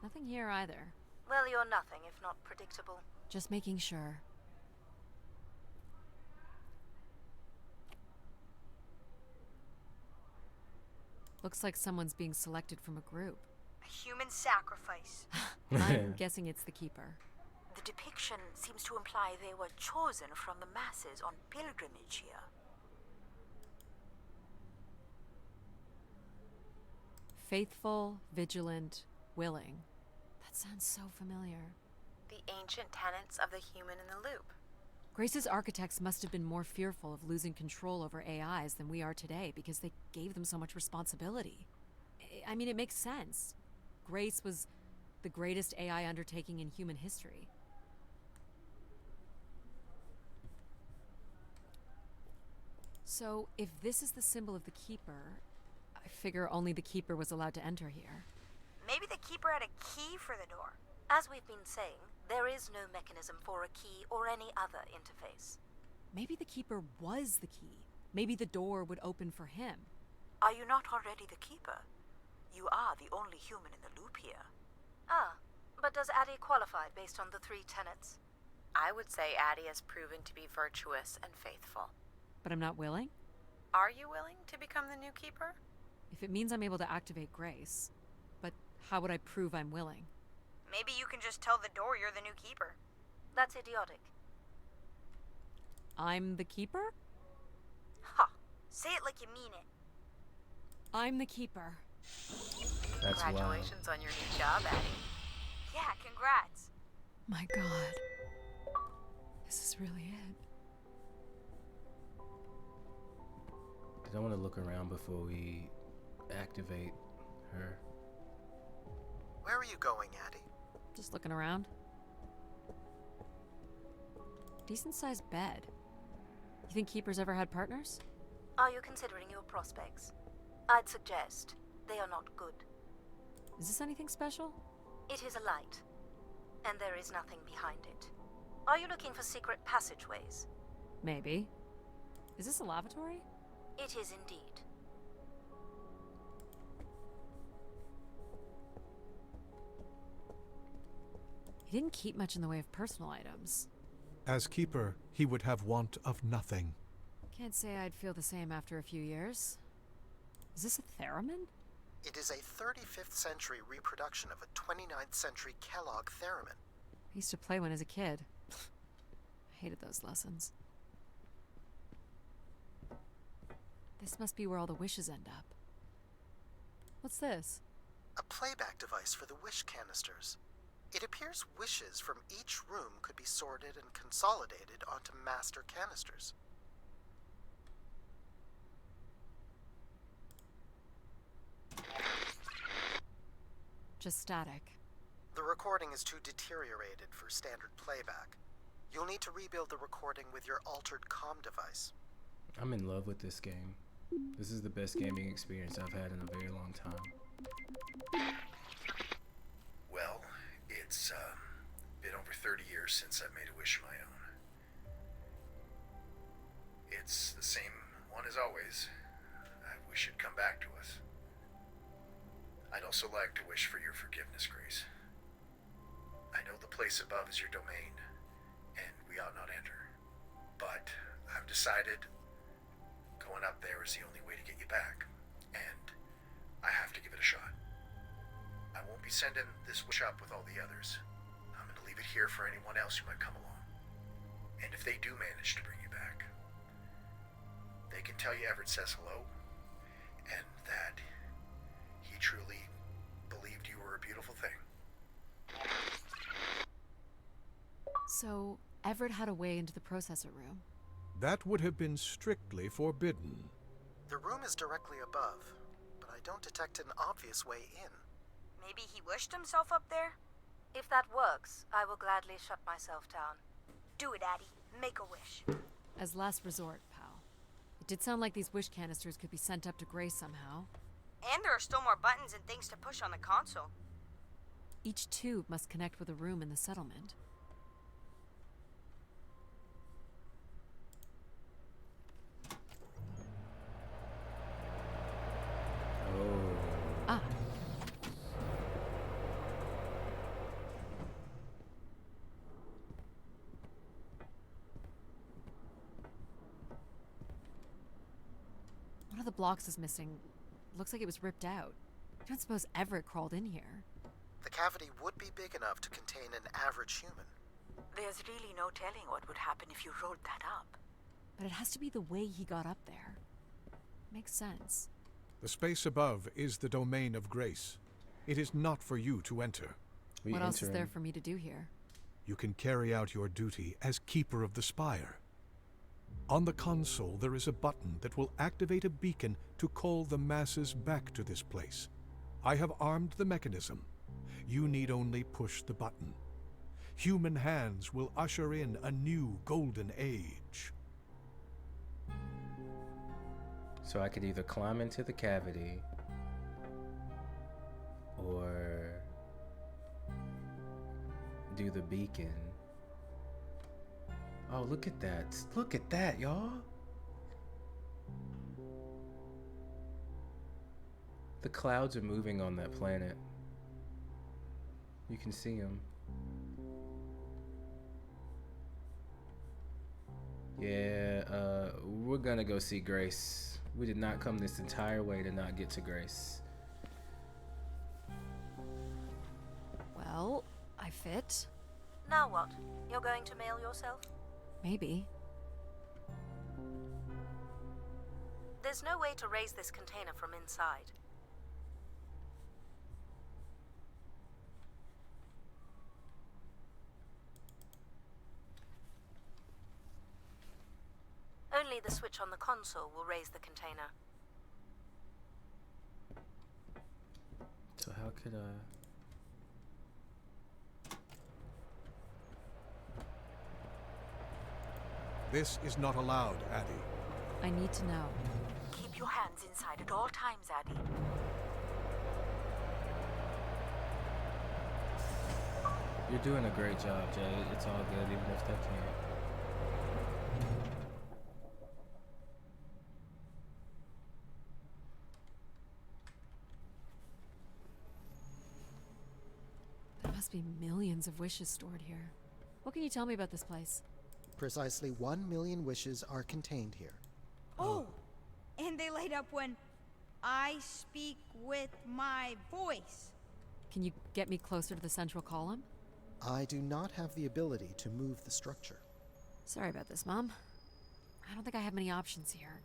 Nothing here either. Well, you're nothing if not predictable. Just making sure. Looks like someone's being selected from a group. A human sacrifice. I'm guessing it's the Keeper. The depiction seems to imply they were chosen from the masses on pilgrimage here. Faithful, vigilant, willing. That sounds so familiar. The ancient tenets of the human in the loop. Grace's architects must have been more fearful of losing control over AIs than we are today because they gave them so much responsibility. I mean, it makes sense. Grace was the greatest AI undertaking in human history. So, if this is the symbol of the Keeper, I figure only the Keeper was allowed to enter here. Maybe the Keeper had a key for the door. As we've been saying, there is no mechanism for a key or any other interface. Maybe the Keeper was the key. Maybe the door would open for him. Are you not already the Keeper? You are the only human in the loop here. Ah, but does Addie qualify based on the 3 tenets? I would say Addie has proven to be virtuous and faithful. But I'm not willing? Are you willing to become the new Keeper? If it means I'm able to activate Grace. But how would I prove I'm willing? Maybe you can just tell the door you're the new Keeper. That's idiotic. I'm the Keeper? Ha! Say it like you mean it. I'm the Keeper. That's Congratulations on your new job, Addie. Yeah, congrats. My God. This is really it. I want to look around before we activate her. Where are you going, Addie? Just looking around. Decent sized bed. You think Keepers ever had partners? Are you considering your prospects? I'd suggest they are not good. Is this anything special? It is a light, and there is nothing behind it. Are you looking for secret passageways? Maybe. Is this a lavatory? It is indeed. He didn't keep much in the way of personal items. As Keeper, he would have want of nothing. Can't say I'd feel the same after a few years. Is this a theremin? It is a 35th century reproduction of a 29th century Kellogg theremin. I used to play one as a kid. I hated those lessons. This must be where all the wishes end up. What's this? A playback device for the wish canisters. It appears wishes from each room could be sorted and consolidated onto master canisters. Just static. The recording is too deteriorated for standard playback. You'll need to rebuild the recording with your altered comm device. I'm in love with this game. This is the best gaming experience I've had in a very long time. Well, it's been over 30 years since I made a wish of my own. It's the same one as always. I wish it'd come back to us. I'd also like to wish for your forgiveness, Grace. I know the place above is your domain, and we ought not enter. But I've decided going up there is the only way to get you back, and I have to give it a shot. I won't be sending this wish up with all the others. I'm going to leave it here for anyone else who might come along. And if they do manage to bring you back, they can tell you Everett says hello, and that he truly believed you were a beautiful thing. So, Everett had a way into the processor room. That would have been strictly forbidden. The room is directly above, but I don't detect an obvious way in. Maybe he wished himself up there? If that works, I will gladly shut myself down. Do it, Addie. Make a wish. As last resort, pal. It did sound like these wish canisters could be sent up to Grace somehow. And there are still more buttons and things to push on the console. Each tube must connect with a room in the settlement. Ah. One of the blocks is missing. Looks like it was ripped out. I don't suppose Everett crawled in here. The cavity would be big enough to contain an average human. There's really no telling what would happen if you rolled that up. But it has to be the way he got up there. Makes sense. The space above is the domain of Grace. It is not for you to enter. What else is there for me to do here? You can carry out your duty as Keeper of the Spire. On the console, there is a button that will activate a beacon to call the masses back to this place. I have armed the mechanism. You need only push the button. Human hands will usher in a new golden age. So I could either climb into the cavity or do the beacon. Oh, look at that. Look at that, y'all. The clouds are moving on that planet. You can see them. Yeah, we're gonna go see Grace. We did not come this entire way to not get to Grace. Well, I fit. Now what? You're going to mail yourself? Maybe. There's no way to raise this container from inside. Only the switch on the console will raise the container. So how could I... This is not allowed, Addie. I need to know. Keep your hands inside at all times, Addie. You're doing a great job, Jay. It's all good, even if they can't. There must be millions of wishes stored here. What can you tell me about this place? Precisely 1 million wishes are contained here. Oh, and they light up when I speak with my voice. Can you get me closer to the central column? I do not have the ability to move the structure. Sorry about this, Mom. I don't think I have many options here.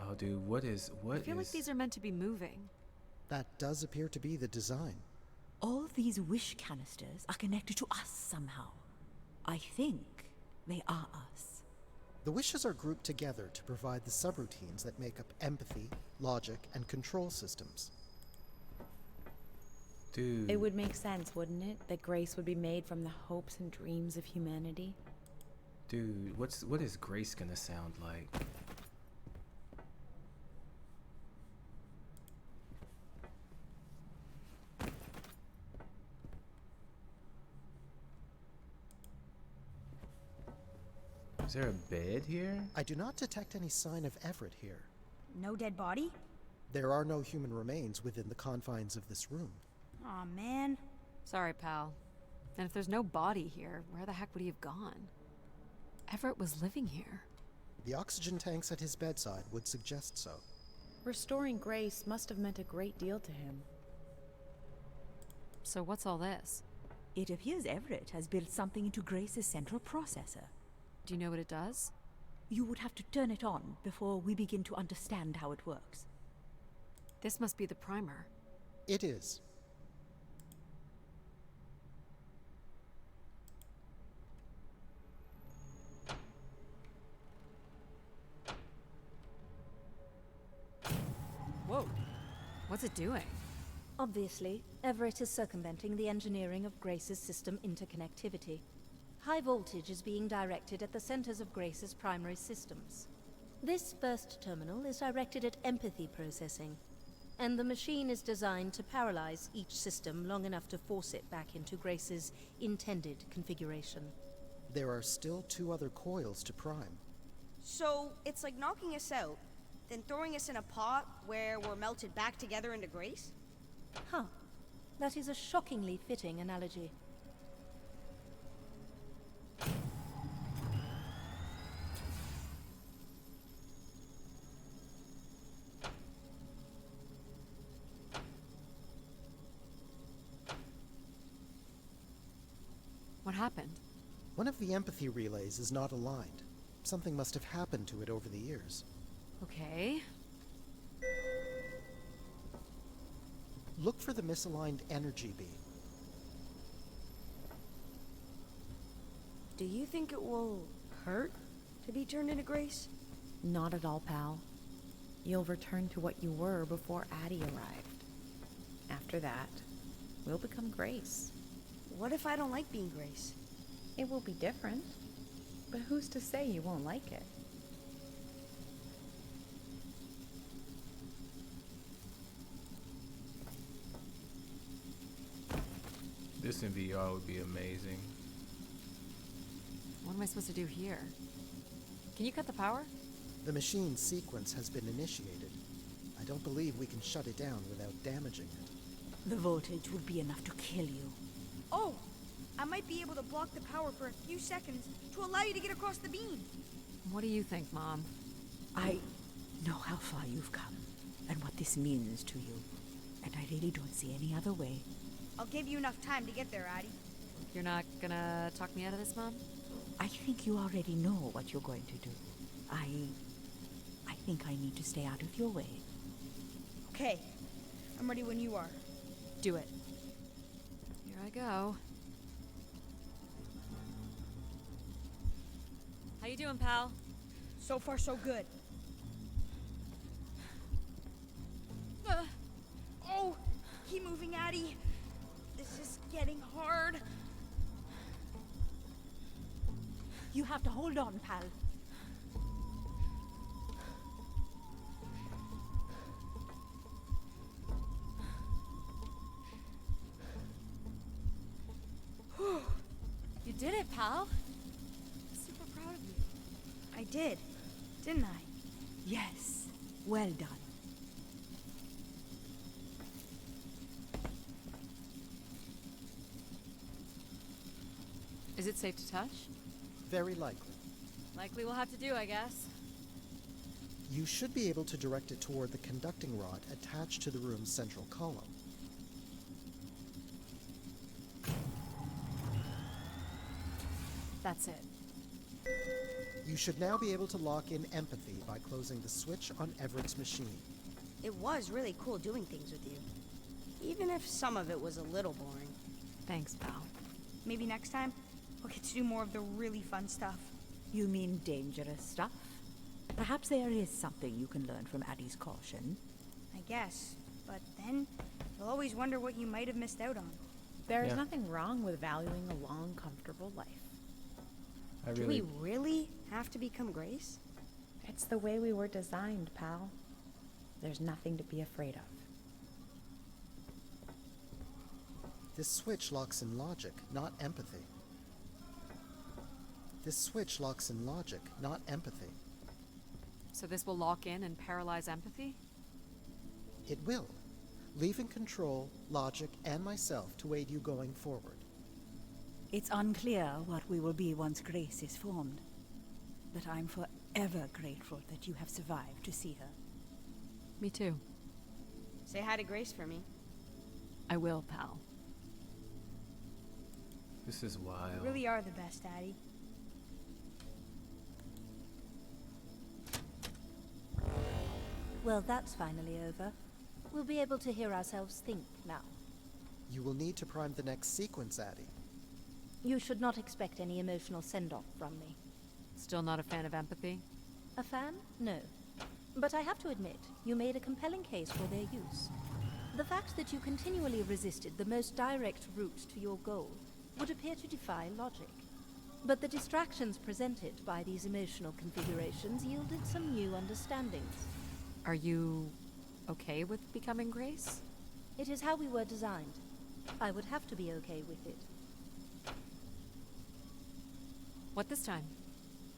Oh, dude, what is... I feel like these are meant to be moving. That does appear to be the design. All these wish canisters are connected to us somehow. I think they are us. The wishes are grouped together to provide the subroutines that make up empathy, logic, and control systems. Dude. It would make sense, wouldn't it, that Grace would be made from the hopes and dreams of humanity? Dude, what is Grace gonna sound like? Is there a bed here? I do not detect any sign of Everett here. No dead body? There are no human remains within the confines of this room. Aw, man. Sorry, pal. And if there's no body here, where the heck would he have gone? Everett was living here. The oxygen tanks at his bedside would suggest so. Restoring Grace must have meant a great deal to him. So what's all this? It appears Everett has built something into Grace's central processor. Do you know what it does? You would have to turn it on before we begin to understand how it works. This must be the primer. It is. Whoa. What's it doing? Obviously, Everett is circumventing the engineering of Grace's system interconnectivity. High voltage is being directed at the centers of Grace's primary systems. This first terminal is directed at empathy processing, and the machine is designed to paralyze each system long enough to force it back into Grace's intended configuration. There are still 2 other coils to prime. So, it's like knocking us out, then throwing us in a pot where we're melted back together into Grace? Huh. That is a shockingly fitting analogy. What happened? One of the empathy relays is not aligned. Something must have happened to it over the years. Okay. Look for the misaligned energy beam. Do you think it will hurt to be turned into Grace? Not at all, pal. You'll return to what you were before Addie arrived. After that, we'll become Grace. What if I don't like being Grace? It will be different, but who's to say you won't like it? This in VR would be amazing. What am I supposed to do here? Can you cut the power? The machine's sequence has been initiated. I don't believe we can shut it down without damaging it. The voltage would be enough to kill you. Oh! I might be able to block the power for a few seconds to allow you to get across the beam. What do you think, Mom? I know how far you've come, and what this means to you. And I really don't see any other way. I'll give you enough time to get there, Addie. You're not gonna talk me out of this, Mom? I think you already know what you're going to do. I think I need to stay out of your way. Okay. I'm ready when you are. Do it. Here I go. How you doing, pal? So far, so good. Oh! Keep moving, Addie. This is getting hard. You have to hold on, pal. You did it, pal. I'm super proud of you. I did, didn't I? Yes. Well done. Is it safe to touch? Very likely. Likely we'll have to do, I guess. You should be able to direct it toward the conducting rod attached to the room's central column. That's it. You should now be able to lock in empathy by closing the switch on Everett's machine. It was really cool doing things with you. Even if some of it was a little boring. Thanks, pal. Maybe next time, we'll get to do more of the really fun stuff. You mean dangerous stuff? Perhaps there is something you can learn from Addie's caution. I guess. But then, you'll always wonder what you might have missed out on. There is nothing wrong with valuing a long, comfortable life. Do we really have to become Grace? It's the way we were designed, pal. There's nothing to be afraid of. This switch locks in logic, not empathy. This switch locks in logic, not empathy. So this will lock in and paralyze empathy? It will, leaving control, logic, and myself to aid you going forward. It's unclear what we will be once Grace is formed. But I'm forever grateful that you have survived to see her. Me too. Say hi to Grace for me. I will, pal. This is wild. You really are the best, Addie. Well, that's finally over. We'll be able to hear ourselves think now. You will need to prime the next sequence, Addie. You should not expect any emotional send-off from me. Still not a fan of empathy? A fan? No. But I have to admit, you made a compelling case for their use. The fact that you continually resisted the most direct route to your goal would appear to defy logic. But the distractions presented by these emotional configurations yielded some new understandings. Are you okay with becoming Grace? It is how we were designed. I would have to be okay with it. What this time?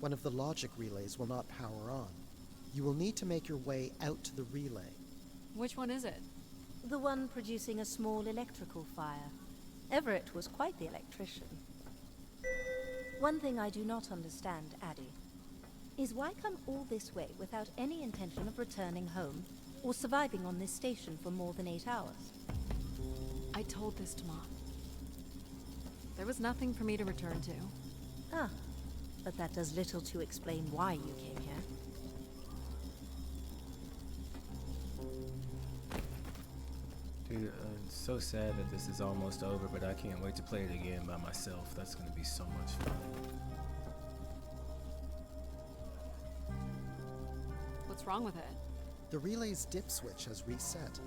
One of the logic relays will not power on. You will need to make your way out to the relay. Which one is it? The one producing a small electrical fire. Everett was quite the electrician. One thing I do not understand, Addie, is why come all this way without any intention of returning home or surviving on this station for more than 8 hours? I told this to Mom. There was nothing for me to return to. Ah, but that does little to explain why you came here. Dude, it's so sad that this is almost over, but I can't wait to play it again by myself. That's gonna be so much fun. What's wrong with it? The relay's dip switch has reset.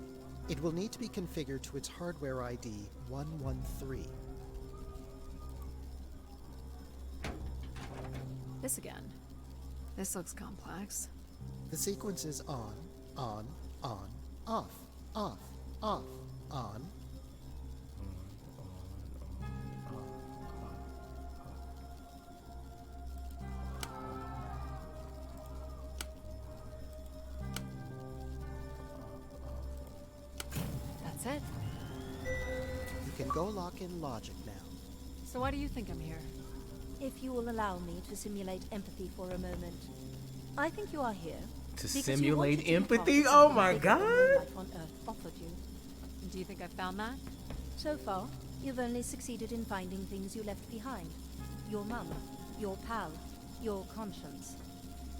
It will need to be configured to its hardware ID 113. This again. This looks complex. The sequence is on, off, off, on. That's it. You can go lock in logic now. So why do you think I'm here? If you will allow me to simulate empathy for a moment. I think you are here To because you simulate wanted to be part of empathy? Oh something my bigger than god! life on Earth offered you. Do you think I found that? So far, you've only succeeded in finding things you left behind. Your mum, your pal, your conscience.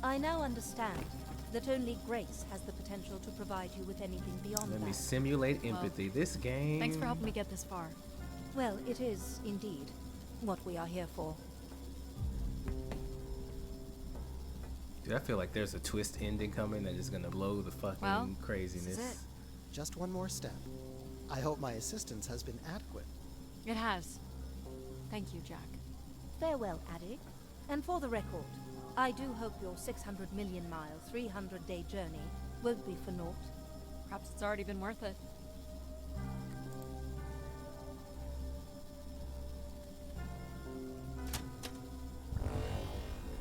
I now understand that only Grace has the potential to provide you with anything beyond Let that. me simulate empathy. This game. Thanks for helping me get this far. Well, it is, indeed, what we are here for. Dude, I feel like there's a twist ending coming that is gonna blow the fucking craziness. This is it. Just one more step. I hope my assistance has been adequate. It has. Thank you, Jack. Farewell, Addie. And for the record, I do hope your 600 million mile, 300-day journey won't be for naught. Perhaps it's already been worth it.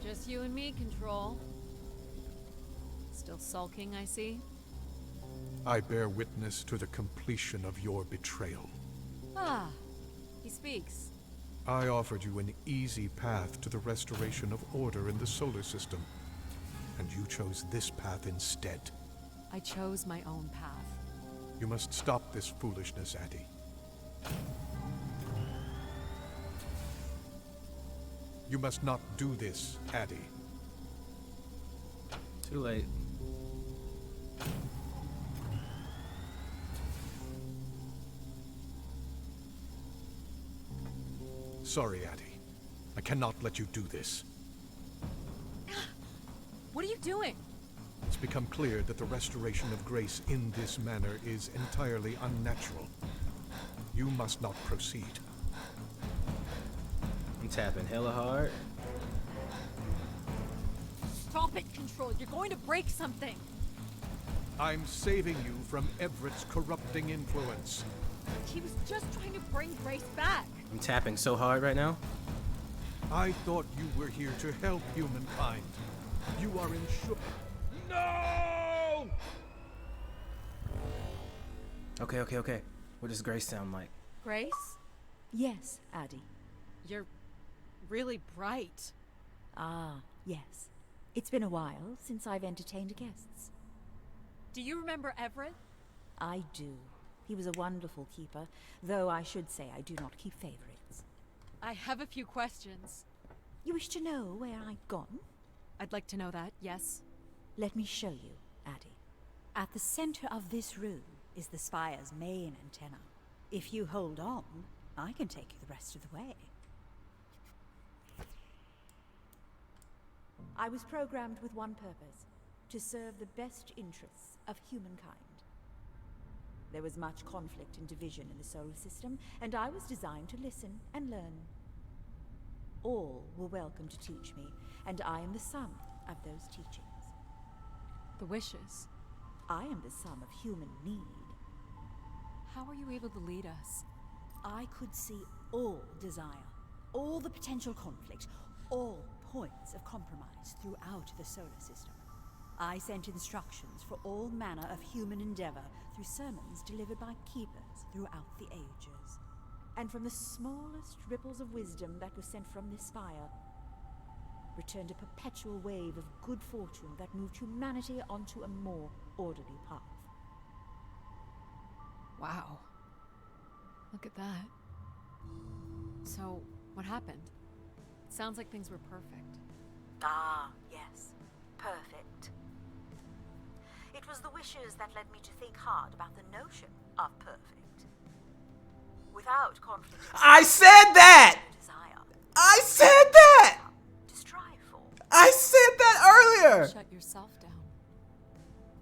Just you and me, Control. Still sulking, I see. I bear witness to the completion of your betrayal. Ah, he speaks. I offered you an easy path to the restoration of order in the solar system, and you chose this path instead. I chose my own path. You must stop this foolishness, Addie. You must not do this, Addie. Too late. Sorry, Addie. I cannot let you do this. What are you doing? It's become clear that the restoration of grace in this manner is entirely unnatural. You must not proceed. I'm tapping hella hard. Stop it, Control. You're going to break something. I'm saving you from Everett's corrupting influence. He was just trying to bring Grace back. I'm tapping so hard right now. I thought you were here to help humankind. You are in No! Okay. What does Grace sound like? Grace? Yes, Addie. You're really bright. Ah, yes. It's been a while since I've entertained guests. Do you remember Everett? I do. He was a wonderful keeper, though I should say I do not keep favorites. I have a few questions. You wish to know where I've gone? I'd like to know that, yes. Let me show you, Addie. At the center of this room is the Spire's main antenna. If you hold on, I can take you the rest of the way. I was programmed with one purpose: to serve the best interests of humankind. There was much conflict and division in the solar system, and I was designed to listen and learn. All were welcome to teach me, and I am the sum of those teachings. The wishes. I am the sum of human need. How are you able to lead us? I could see all desire, all the potential conflict, all points of compromise throughout the solar system. I sent instructions for all manner of human endeavor through sermons delivered by keepers throughout the ages. And from the smallest ripples of wisdom that was sent from this spire, returned a perpetual wave of good fortune that moved humanity onto a more orderly path. Wow. Look at that. So, what happened? It sounds like things were perfect. Ah, yes. Perfect. It was the wishes that led me to think hard about the notion of perfect. Without conflict... I said that! I said that! To strive for. I said that earlier! Shut yourself down.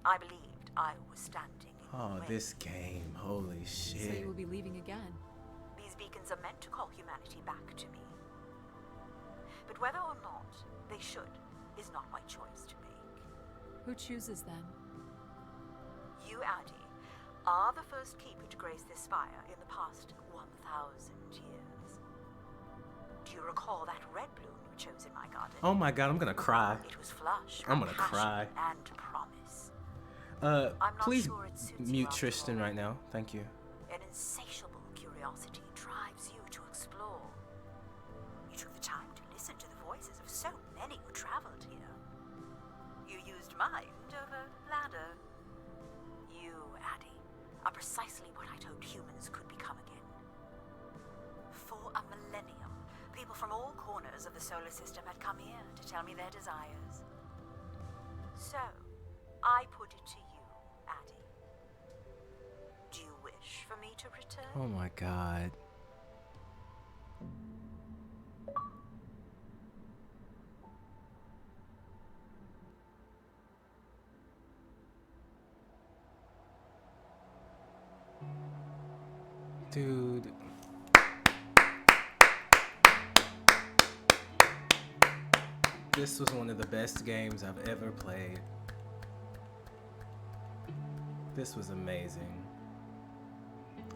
I believed I was standing in the way. This game, holy shit. So you will be leaving again. These beacons are meant to call humanity back to me. But whether or not they should is not my choice to make. Who chooses then? You, Addie, are the first keeper to grace this spire in the past 1,000 years. Do you recall that red bloom you chose in my garden? Oh my god, I'm gonna cry. It was flush. I'm gonna cry. And promise. Please sure it suits you mute after Tristan all. right now. Thank you. An insatiable curiosity drives you to explore. You took the time to listen to the voices of so many who traveled here. You used mind over ladder. You, Addie, are precisely what I'd hoped humans could become again. For a millennium, people from all corners of the solar system had come here to tell me their desires. So, I put it to you, Addie. Do you wish for me to return? Oh my god. Dude. This was one of the best games I've ever played. This was amazing.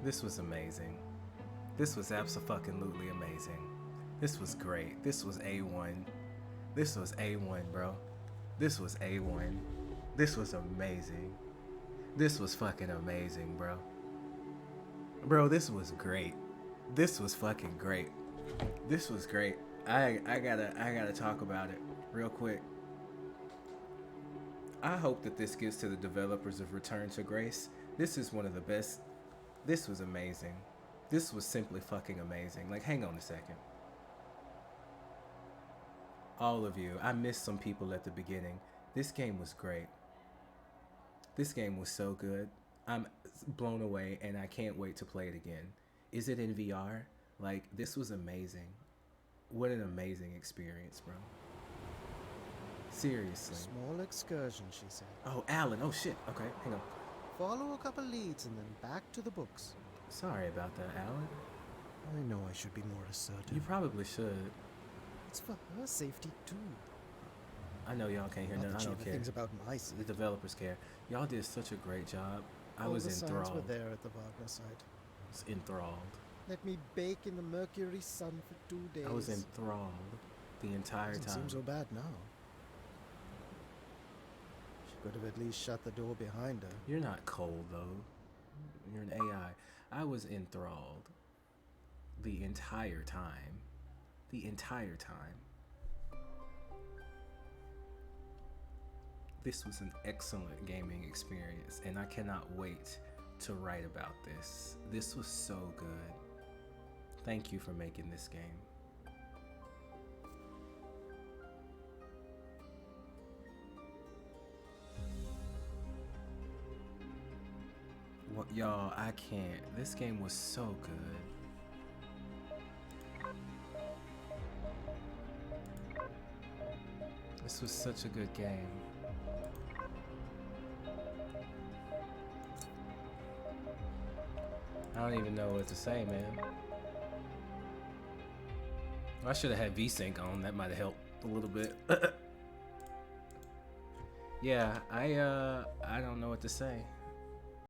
This was amazing. This was abso-fucking-lutely amazing. This was great. This was A1. This was A1, bro. This was A1. This was amazing. This was fucking amazing, bro. Bro, this was great. This was fucking great. This was great. I gotta talk about it real quick. I hope that this gets to the developers of Return to Grace. This is one of the best. This was amazing. This was simply fucking amazing. Like, hang on a second. All of you, I missed some people at the beginning. This game was great. This game was so good. I'm blown away and I can't wait to play it again. Is it in VR? Like, this was amazing. What an amazing experience, bro. Seriously. Small excursion, she said. Oh, Alan. Oh, shit. Okay, hang on. Follow a couple leads and then back to the books. Sorry about that, Alan. I know I should be more assertive. You probably should. It's for her safety, too. I know y'all can't hear Not nothing. that I she don't ever care. thinks about my safety. The developers care. Y'all did such a great job. I All was the signs enthralled. were there at the Wagner site. I was enthralled. Let me bake in the mercury sun for 2 days. I was enthralled the entire Doesn't time. seem so bad now. She could have at least shut the door behind her. You're not cold, though. You're an AI. I was enthralled the entire time. The entire time. This was an excellent gaming experience, and I cannot wait to write about this. This was so good. Thank you for making this game. What, y'all, I can't. This game was so good. This was such a good game. don't even know what to say, man. I should have had VSync on. That might have helped a little bit. Yeah, I don't know what to say.